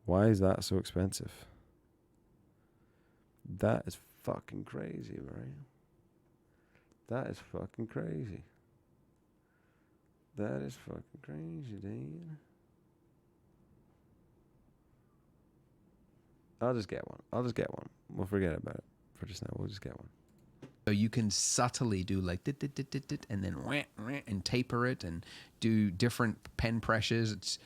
Why is that so expensive? That is fucking crazy, right? That is fucking crazy. That is fucking crazy, Dean. I'll just get one. We'll forget about it for just now. We'll just get one. So you can subtly do like dit, dit, dit, dit, dit, and then wah, wah, and taper it and do different pen pressures. It's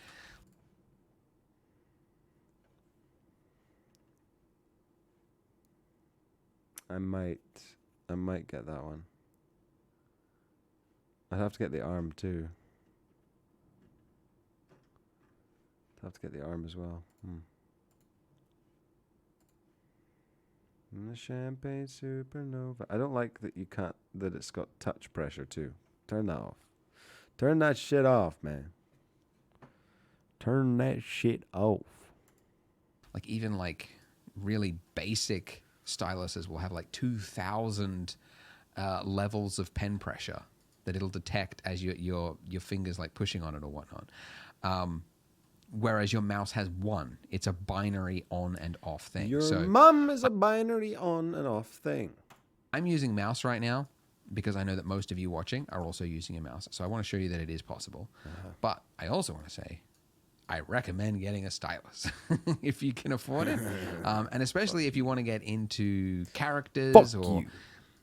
I might get that one. I'd have to get the arm too. I'd have to get the arm as well. And the champagne supernova. I don't like that that it's got touch pressure too. Turn that off. Turn that shit off, man. Turn that shit off. like even like really basic styluses will have like 2,000 levels of pen pressure that it'll detect as your fingers like pushing on it or whatnot. Whereas your mouse has one. It's a binary on and off thing. Your mum is a binary on and off thing. I'm using mouse right now because I know that most of you watching are also using a mouse. So I want to show you that it is possible. But I also want to say, I recommend getting a stylus if you can afford it. And especially if you want to get into characters or,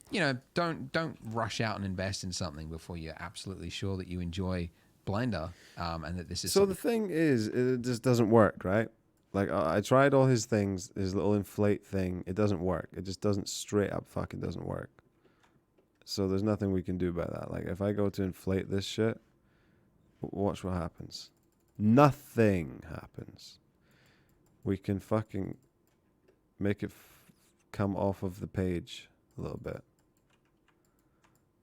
you know, don't rush out and invest in something before you're absolutely sure that you enjoy Blender, and that this is So the thing is, it just doesn't work, right? Like I tried all his things, his little inflate thing. It doesn't work. It just doesn't straight up fucking doesn't work. So there's nothing we can do about that. Like if I go to inflate this shit, watch what happens. Nothing happens. We can fucking make it come off of the page a little bit.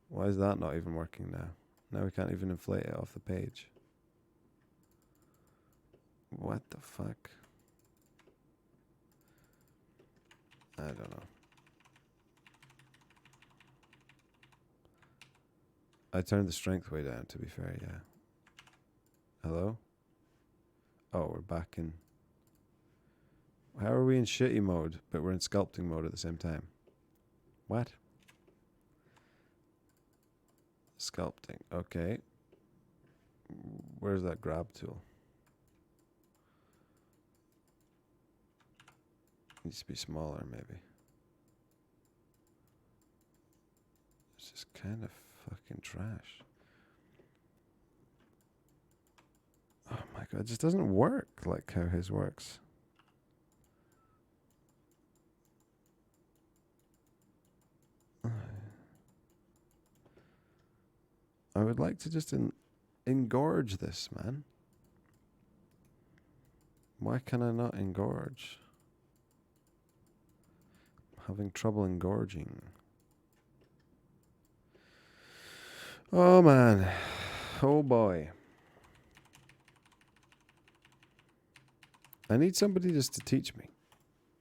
Why is that not even working now? Now we can't even inflate it off the page. What the fuck? I don't know. I turned the strength way down, to be fair, yeah. Hello? Oh, we're back in... How are we in shitty mode, but we're in sculpting mode at the same time? What? Sculpting, okay. Where's that grab tool? Needs to be smaller, maybe. It's just kind of fucking trash. Oh my god, it just doesn't work like how his works. I would like to just engorge this, man. Why can I not engorge? I'm having trouble engorging. Oh man. Oh boy. I need somebody just to teach me.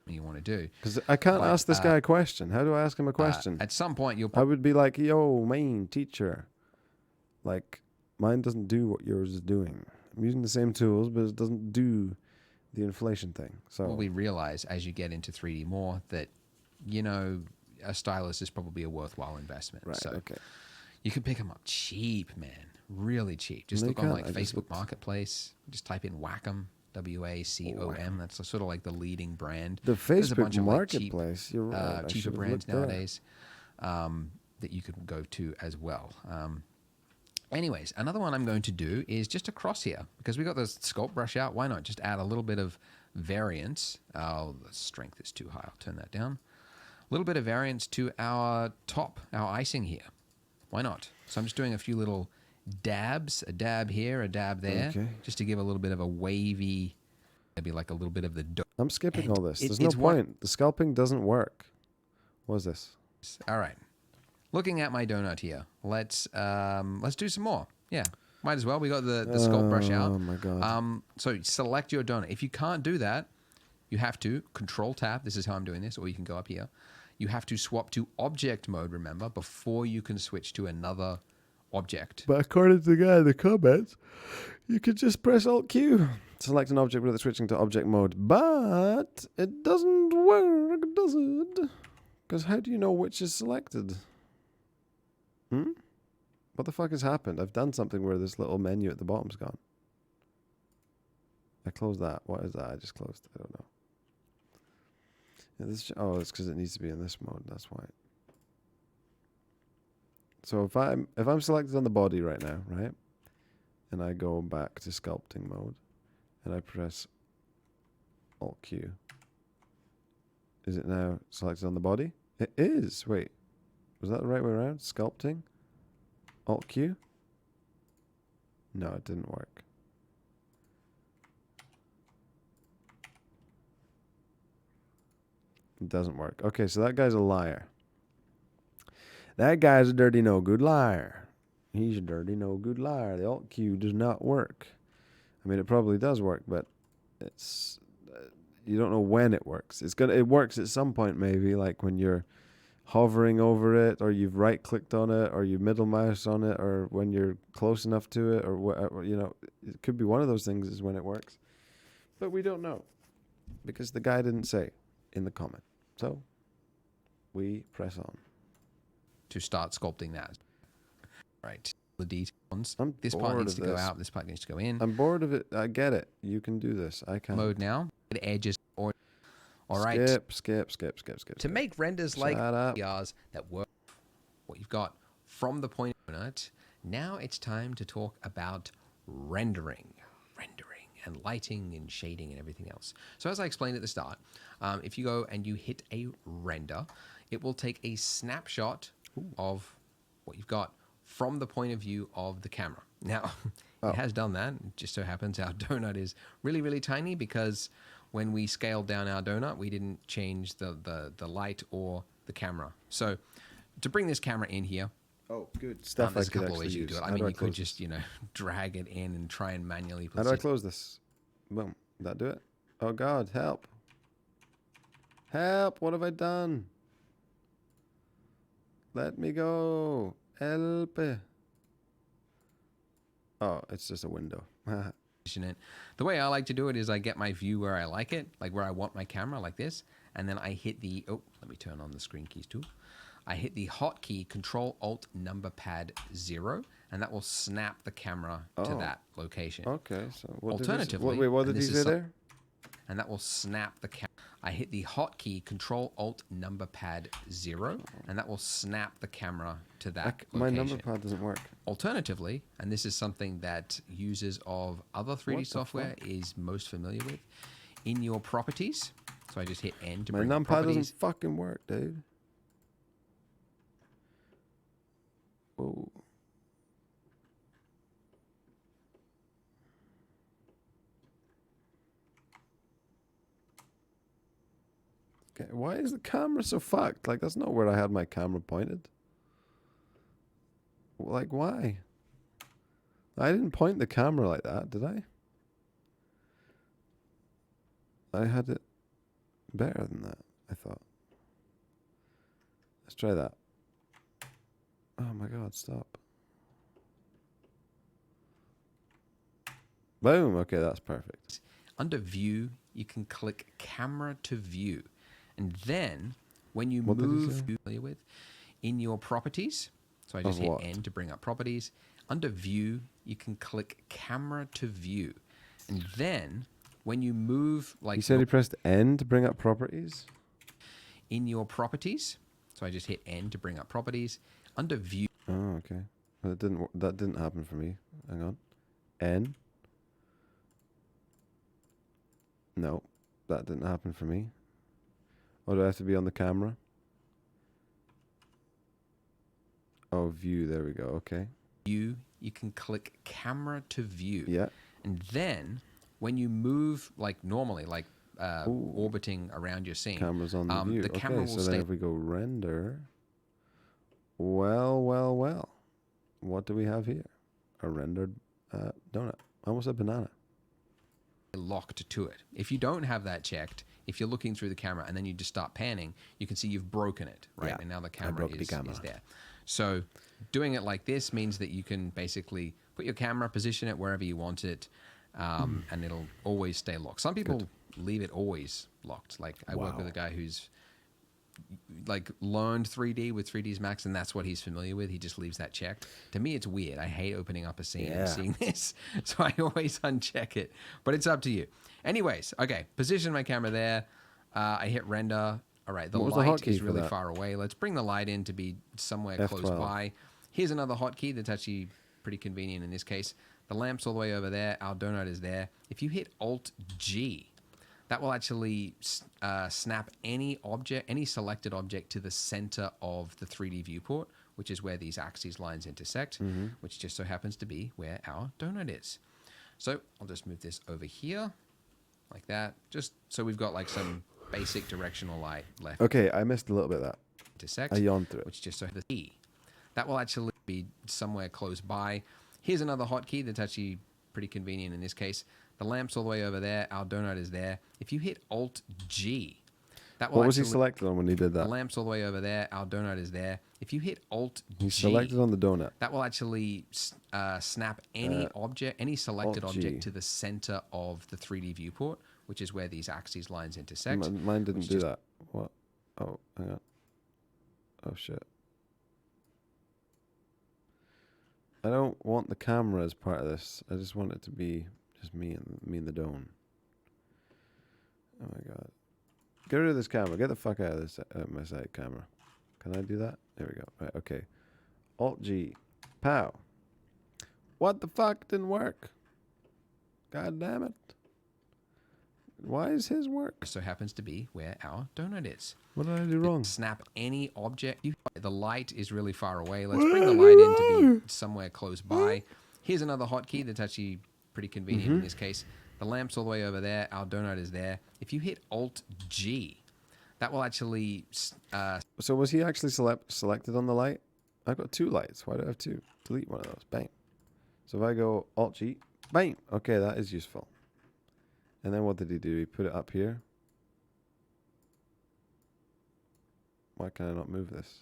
you want to do. Because I can't ask this guy a question. How do I ask him a question? At some point, you'll... I would be like, yo, main teacher. Like, mine doesn't do what yours is doing. I'm using the same tools, but it doesn't do the inflation thing. So we realize as you get into 3D more that, you know, a stylus is probably a worthwhile investment. Right, so okay. You can pick them up cheap, man. Really cheap. Just look on like Facebook Marketplace. Just type in Wacom. WACOM. That's sort of like the leading brand. The Facebook Marketplace. Cheap, you're right. cheaper brands nowadays that you could go to as well. Anyways, another one I'm going to do is just across here because we got the sculpt brush out. Why not just add a little bit of variance? Oh, the strength is too high. I'll turn that down. A little bit of variance to our top, our icing here. Why not? So I'm just doing a few little dabs, a dab here, a dab there, just to give a little bit of a wavy, maybe like a little bit of the dough. I'm skipping all this. There's no point. The sculpting doesn't work. What is this? All right. Looking at my donut here, let's do some more. Yeah, might as well. We got the sculpt brush out. Oh my god. So select your donut. If you can't do that, you have to Control Tab. This is how I'm doing this, or you can go up here. You have to swap to object mode. Remember, before you can switch to another object. But according to the guy in the comments, you could just press Alt Q, select an object without switching to object mode. But it doesn't work, does it? Because how do you know which is selected? What the fuck has happened? I've done something where this little menu at the bottom's gone. I closed that. What is that? I just closed. I don't know. Yeah, it's because it needs to be in this mode. That's why. So if I'm selected on the body right now, right, and I go back to sculpting mode, and I press Alt Q, is it now selected on the body? It is. Wait, was that the right way around? Sculpting, Alt Q. No, it didn't work. It doesn't work. Okay, so that guy's a liar. That guy's a dirty, no good liar. He's a dirty, no good liar. The Alt Q does not work. I mean, it probably does work, but it's you don't know when it works. It works at some point, maybe, like when you're hovering over it, or you've right-clicked on it, or you middle mouse on it, or when you're close enough to it, or whatever. You know, it could be one of those things is when it works, but we don't know because the guy didn't say in the comment. So we press on to start sculpting that. Right. The details. This bored part needs of to go this. out. This part needs to go in. I'm bored of it. I get it. You can do this. I can. Mode now. The edges. All right. Skip. To make renders like PRs that work, what you've got from the point of it, now it's time to talk about rendering and lighting and shading and everything else. So as I explained at the start, if you go and you hit a render, it will take a snapshot of what you've got from the point of view of the camera. Now, it has done that. It just so happens our donut is really, really tiny because when we scaled down our donut, we didn't change the light or the camera. So to bring this camera in here, oh, good stuff. there's I a could couple of actually ways you use. do it. I How mean, do you could close just, this? drag it in and try and manually How do I close this? Boom. Did that do it? Oh God, help! Help! What have I done? Let me go. Help! Oh, it's just a window. it. The way I like to do it is I get my view where I like it, like where I want my camera, like this, and then I hit the, let me turn on the screen keys too. I hit the hotkey Control-Alt-Number-Pad 0, and that will snap the camera to that location. Okay, so what Alternatively, wait, what did he say there? And that will snap the camera. I hit the hotkey Control-Alt-Number-Pad 0, and that will snap the camera to that My location. number pad doesn't work. Alternatively, and this is something that users of other 3D software is most familiar with, in your properties. So I just hit N to bring My up numpad properties. doesn't fucking work, dude. Oh. Okay, why is the camera so fucked? Like, that's not where I had my camera pointed. Like, why? I didn't point the camera like that, did I? I had it better than that, I thought. Let's try that. Oh my God, stop. Boom, okay, that's perfect. Under View, you can click Camera to View. And then, when you What did he move, say? familiar with, in your properties, so I just Of hit what? N to bring up properties. Under View, you can click Camera to View. And then, when you move, like... He said he pressed N to bring up properties? in your properties, so I just hit N to bring up properties. Under View... Oh, okay. Well, that didn't happen for me. Hang on. N. No, that didn't happen for me. Oh, do I have to be on the camera? Oh, view. There we go. Okay. View, you can click Camera to View. Yeah. And then, when you move, like normally, like orbiting around your scene, Camera's on the view. the camera Okay, will so stay... then if we go render, well, what do we have here? A rendered donut, almost a banana. locked to it. If you don't have that checked, if you're looking through the camera and then you just start panning, you can see you've broken it, right? Yeah, And now the I camera broke the is camera. there. So doing it like this means that you can basically put your camera, position it wherever you want it, and it'll always stay locked. Some people leave it always locked. Like I work with a guy who's like learned 3D with 3ds Max, and that's what he's familiar with. He just leaves that checked. To me, it's weird. I hate opening up a scene and seeing this, so I always uncheck it. But it's up to you. Anyways, okay, position my camera there. I hit render. All right, the What was the light hotkey is for really that? far away. Let's bring the light in to be somewhere close F12. by. Here's another hotkey that's actually pretty convenient in this case. The lamp's all the way over there. Our donut is there. If you hit Alt-G, that will actually snap any object, any selected object to the center of the 3D viewport, which is where these axes lines intersect, which just so happens to be where our donut is. So I'll just move this over here like that, just so we've got like some basic directional light left. Okay, I missed a little bit of that. Intersect, I yawned through it. which just so the E. That will actually be somewhere close by. Here's another hotkey that's actually pretty convenient in this case. The lamp's all the way over there. Our donut is there. If you hit Alt-G, that will What was he actually... selected on when he did The that? lamp's all the way over there. Our donut is there. If you hit Alt-G, He selected on the donut. that will actually snap any object, any selected Alt-G. object to the center of the 3D viewport, which is where these axes lines intersect. Mine didn't which do just- that. What? Oh, hang on. Oh, shit. I don't want the camera as part of this. I just want it to be just me and the dome. Oh my god. Get rid of this camera. Get the fuck out of this my side camera. Can I do that? There we go. Right, okay. Alt G. Pow. What the fuck didn't work? God damn it. Why is his work? So happens to be where our donut is. What did I do wrong? Snap any object. The light is really far away. Let's bring the light in to be somewhere close by. Here's another hotkey that's actually pretty convenient in this case. The lamp's all the way over there. Our donut is there. If you hit Alt-G, that will actually... So was he actually selected on the light? I've got 2 lights. Why do I have 2? Delete one of those. Bang. So if I go Alt-G, bang. Okay, that is useful. And then what did he do? He put it up here. Why can I not move this?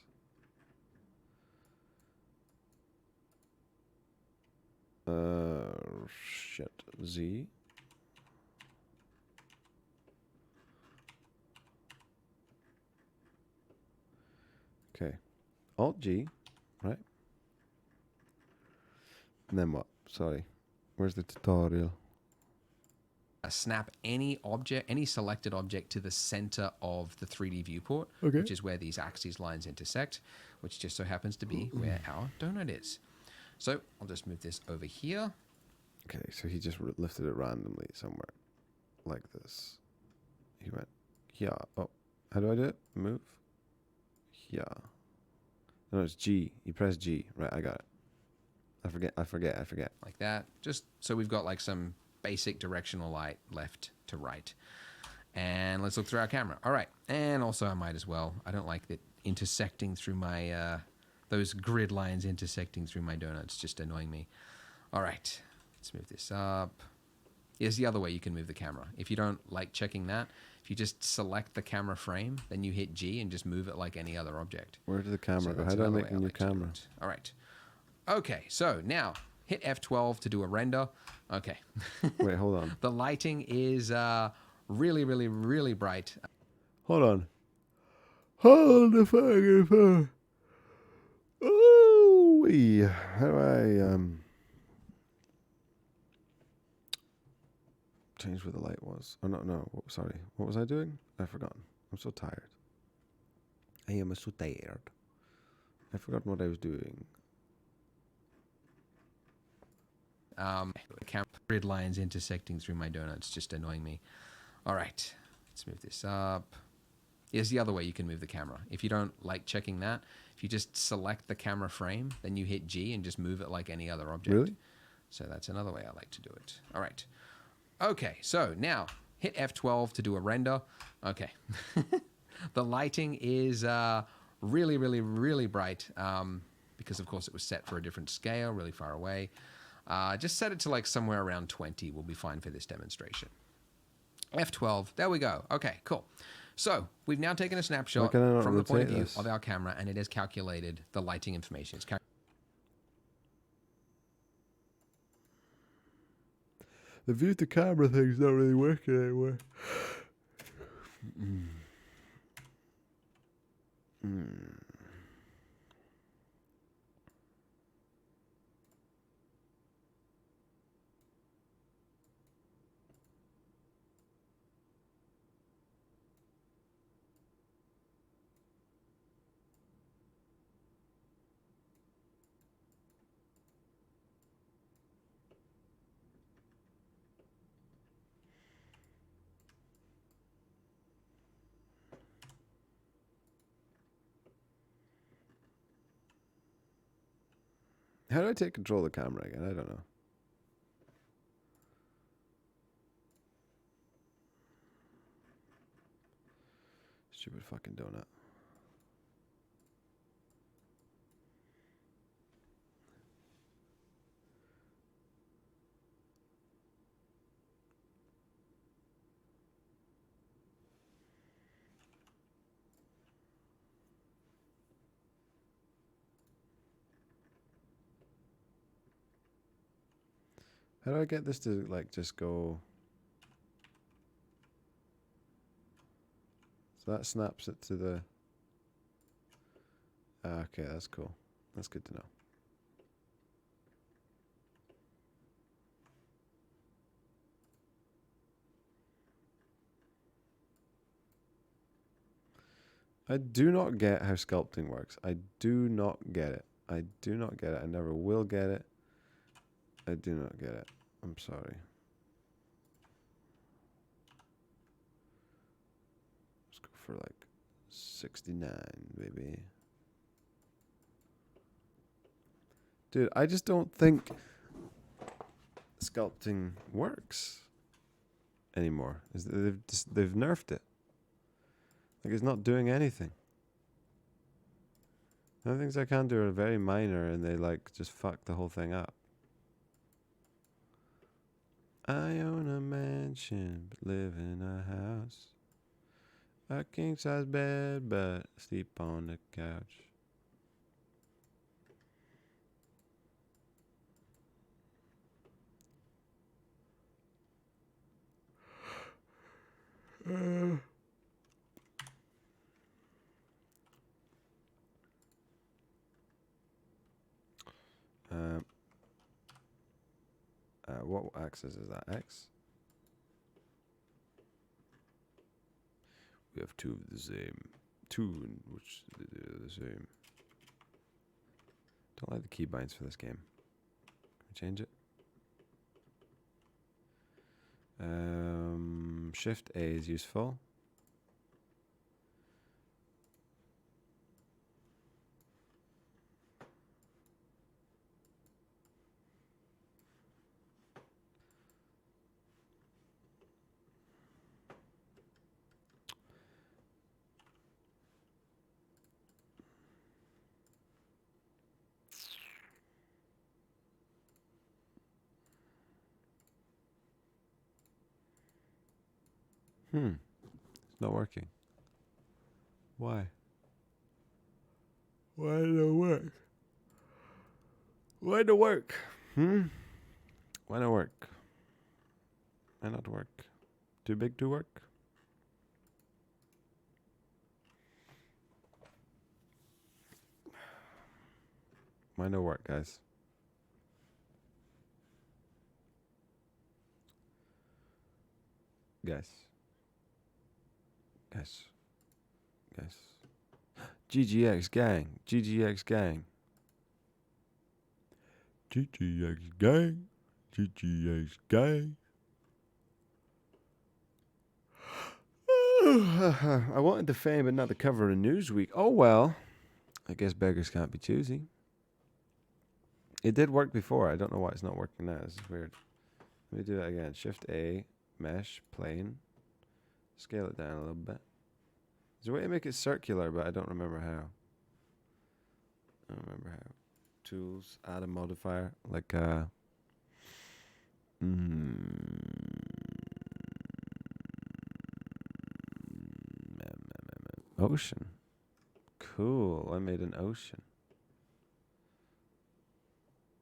Shit. Z. Okay. Alt-G, right? And then what? Sorry. Where's the tutorial? Snap any object, any selected object to the center of the 3D viewport, Okay. which is where these axes lines intersect, which just so happens to be where our donut is. So I'll just move this over here. Okay, so he just lifted it randomly somewhere. Like this. He went, yeah. Oh, how do I do it? Move. Yeah. No, it's G. You press G. Right, I got it. I forget. Like that. Just so we've got like some basic directional light left to right. And let's look through our camera. All right. And also I might as well. I don't like that intersecting through my, those grid lines intersecting through my donuts, just annoying me. All right. Let's move this up. Here's the other way you can move the camera. If you don't like checking that, if you just select the camera frame, then you hit G and just move it like any other object. Where did the camera So go? that's How do I another make way a new like to do camera? it. All right. Okay, so now hit F12 to do a render. Okay. Wait, hold on. The lighting is really, really, really bright. Hold on. Hold the fucking phone. Oh, how do I change where the light was? Oh no. Sorry. What was I doing? I've forgotten. I'm so tired. I am so tired. I've forgotten what I was doing. Camera grid lines intersecting through my donuts, just annoying me. All right, let's move this up. Here's the other way you can move the camera. If you don't like checking that, if you just select the camera frame, then you hit G and just move it like any other object. Really? So that's another way I like to do it. All right. Okay, so now hit F12 to do a render. Okay. The lighting is really, really, really bright because, of course, it was set for a different scale, really far away. Just set it to like somewhere around 20 will be fine for this demonstration. F12, there we go. Okay, cool. So we've now taken a snapshot from the point of view of our camera, and it has calculated the lighting information. The view to camera thing's not really working anymore. How do I take control of the camera again? I don't know. Stupid fucking donut. How do I get this to like just go? So that snaps it to the... okay, that's cool. That's good to know. I do not get how sculpting works. I do not get it. I do not get it. I never will get it. I do not get it. I'm sorry. Let's go for like 69, baby. Dude, I just don't think sculpting works anymore. They've nerfed it. Like, it's not doing anything. The things I can do are very minor, and they like just fuck the whole thing up. I own a mansion, but live in a house. A king size bed, but sleep on the couch. What axis is that? X? We have two of the same. Two in which they're the same. Don't like the keybinds for this game. Can we change it? Shift A is useful. It's not working. Why? Why don't work? Why don't work? Why not work? Why not work? Too big to work? Why no work, guys? Guys. GGX gang. GGX gang. GGX gang. GGX gang. I wanted the fame, but not the cover of Newsweek. Oh well. I guess beggars can't be choosy. It did work before. I don't know why it's not working now. This is weird. Let me do that again. Shift A, mesh, plane. Scale it down a little bit. There's a way to make it circular, but I don't remember how. Tools, add a modifier, like ocean. Cool. I made an ocean.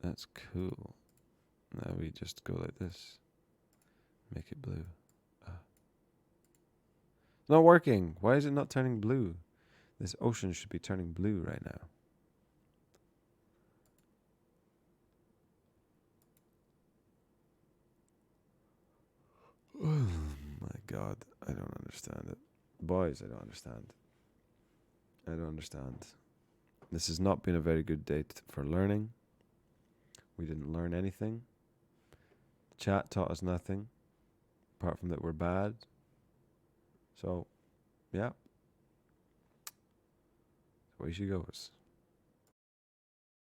That's cool. Now we just go like this. Make it blue. It's not working. Why is it not turning blue? This ocean should be turning blue right now. Oh my God. I don't understand it. Boys, I don't understand. I don't understand. This has not been a very good day for learning. We didn't learn anything. Chat taught us nothing, apart from that we're bad. So, yeah. Away she goes.